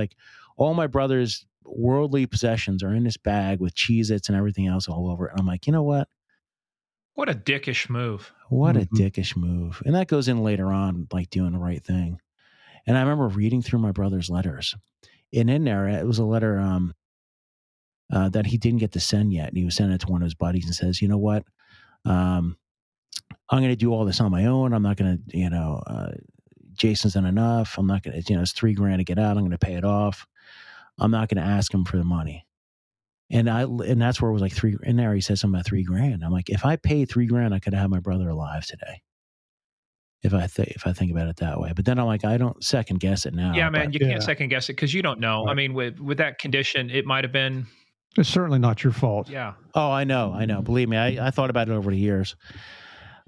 all my brother's worldly possessions are in this bag with Cheez-Its and everything else all over it. And I'm like, you know what? What a dickish move. What a dickish move. And that goes in later on, doing the right thing. And I remember reading through my brother's letters. And in there, it was a letter that he didn't get to send yet. And he was sending it to one of his buddies and says, you know what? I'm going to do all this on my own. I'm not going to, Jason's done enough. I'm not going to, it's $3,000 to get out. I'm going to pay it off. I'm not going to ask him for the money. And that's where it was in there. He said something about $3,000. I'm like, if I paid $3,000, I could have had my brother alive today. If I think about it that way. But then I'm like, I don't second guess it now. Yeah, man, you can't second guess it because you don't know. Right. I mean, with that condition, it might have been. It's certainly not your fault. Yeah. Oh, I know. Believe me, I thought about it over the years.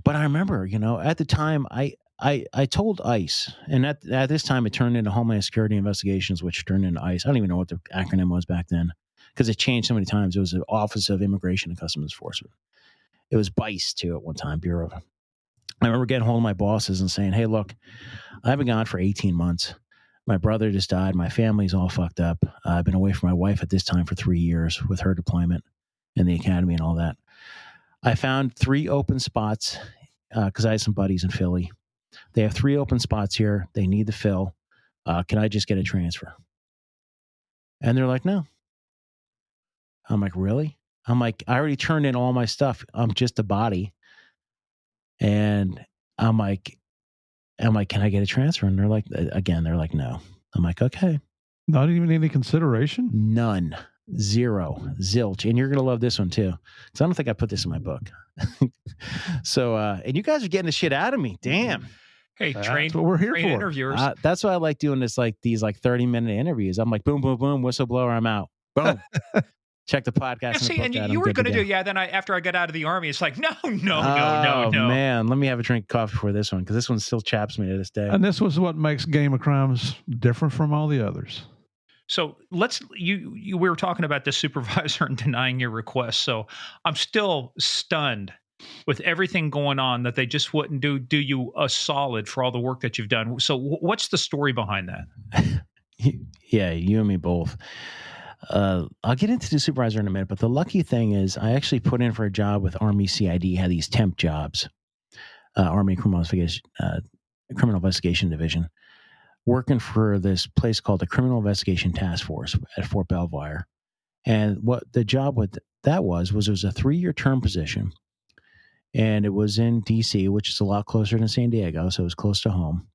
But I remember, at the time, I told ICE, and at this time it turned into Homeland Security Investigations, which turned into ICE. I don't even know what the acronym was back then, because it changed so many times. It was the Office of Immigration and Customs Enforcement. It was BICE too at one time, Bureau. I remember getting hold of my bosses and saying, hey, look, I haven't gone for 18 months. My brother just died. My family's all fucked up. I've been away from my wife at this time for 3 years with her deployment in the academy and all that. I found 3 open spots because I had some buddies in Philly. They have 3 open spots here. They need to fill. Can I just get a transfer? And they're like, no. I'm like, really? I'm like, I already turned in all my stuff. I'm just a body. And I'm like, can I get a transfer? And they're like, no. I'm like, okay. Not even any consideration? None. Zero. Zilch. And you're going to love this one too. Because I don't think I put this in my book. So, and you guys are getting the shit out of me. Damn. Hey, That's what we're here for. Interviewers. That's why I like doing this, like these 30-minute interviews. I'm like, boom, boom, boom, whistleblower, I'm out. Boom. Check the podcast. Yeah, and see, the book and out, you I'm were good going to go. do, then after I got out of the Army, it's like, no. Oh, man. Let me have a drink of coffee before this one, because this one still chaps me to this day. And this was what makes Game of Crimes different from all the others. So we were talking about the supervisor and denying your request. So I'm still stunned with everything going on that they just wouldn't do you a solid for all the work that you've done. So what's the story behind that? Yeah, you and me both. I'll get into the supervisor in a minute, but the lucky thing is I actually put in for a job with Army CID, had these temp jobs, Army Criminal Investigation Division, working for this place called the Criminal Investigation Task Force at Fort Belvoir. And what the job with that was it was a 3-year term position. And it was in D.C., which is a lot closer than San Diego, so it was close to home.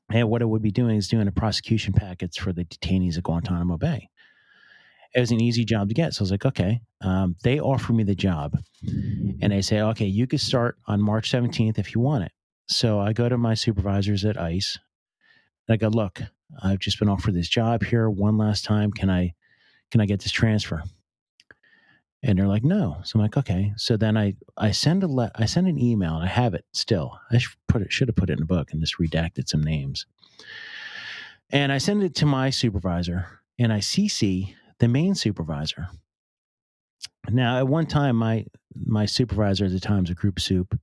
And what it would be doing is doing the prosecution packets for the detainees at Guantanamo Bay. It was an easy job to get. So I was like, okay. They offer me the job. And they say, okay, you could start on March 17th if you want it. So I go to my supervisors at ICE. And I go, look, I've just been offered this job here one last time. Can I get this transfer? And they're like, no. So I'm like, okay. So then I send an email, and I have it still. I should have put it in a book and just redacted some names. And I send it to my supervisor, and I CC the main supervisor. Now, at one time, my supervisor at the time was a group soup.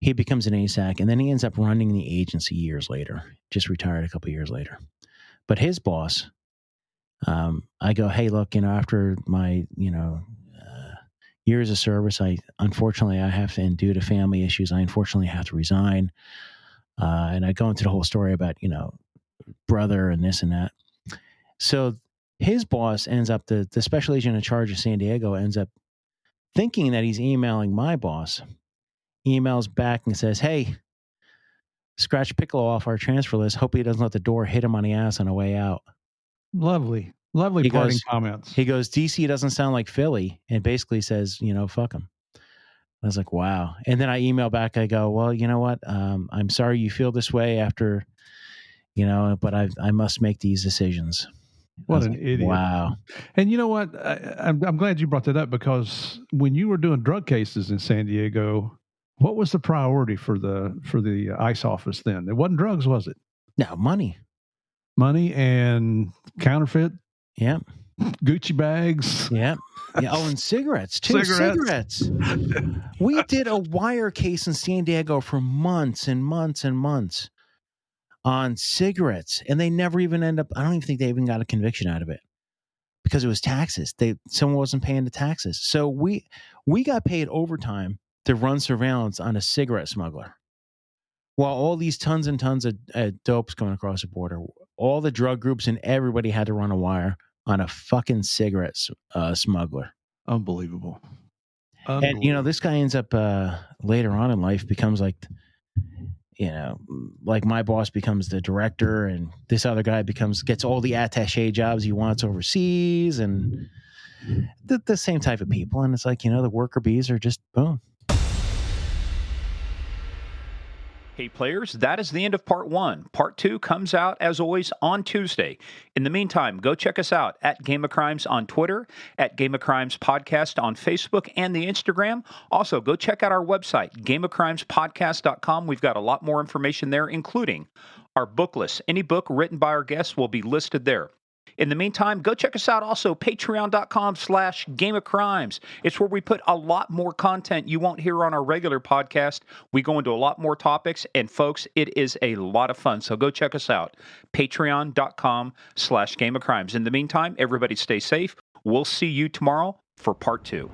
He becomes an ASAC, and then he ends up running the agency years later. Just retired a couple of years later. But his boss, I go, hey, look, after my, years of service, unfortunately I have to, and due to family issues, I unfortunately have to resign. And I go into the whole story about, brother and this and that. So his boss ends up, the special agent in charge of San Diego ends up thinking that he's emailing my boss, emails back and says, hey, scratch Piccolo off our transfer list. Hope he doesn't let the door hit him on the ass on the way out. Lovely parting comments. He goes, DC doesn't sound like Philly, and basically says, fuck him. I was like, wow. And then I email back. I go, well, you know what? I'm sorry you feel this way after, but I must make these decisions. What an idiot. Wow. And you know what? I'm glad you brought that up, because when you were doing drug cases in San Diego, what was the priority for the ICE office then? It wasn't drugs, was it? No, money. Money and counterfeit. Yeah. Gucci bags. Yeah. Yeah. Oh, and cigarettes too. Cigarettes. We did a wire case in San Diego for months and months and months on cigarettes, and they never even end up. I don't even think they even got a conviction out of it because it was taxes. Someone wasn't paying the taxes, so we got paid overtime to run surveillance on a cigarette smuggler, while all these tons and tons of dopes coming across the border. All the drug groups and everybody had to run a wire on a fucking cigarette smuggler. Unbelievable. And, this guy ends up later on in life becomes like my boss becomes the director, and this other guy gets all the attaché jobs he wants overseas, and the same type of people. And it's like, the worker bees are just boom. Hey players, that is the end of part 1. Part 2 comes out, as always, on Tuesday. In the meantime, go check us out at Game of Crimes on Twitter, at Game of Crimes Podcast on Facebook and the Instagram. Also, go check out our website, gameofcrimespodcast.com. We've got a lot more information there, including our book list. Any book written by our guests will be listed there. In the meantime, go check us out also, patreon.com/Game of Crimes. It's where we put a lot more content you won't hear on our regular podcast. We go into a lot more topics, and folks, it is a lot of fun. So go check us out, patreon.com/Game of Crimes. In the meantime, everybody stay safe. We'll see you tomorrow for part 2.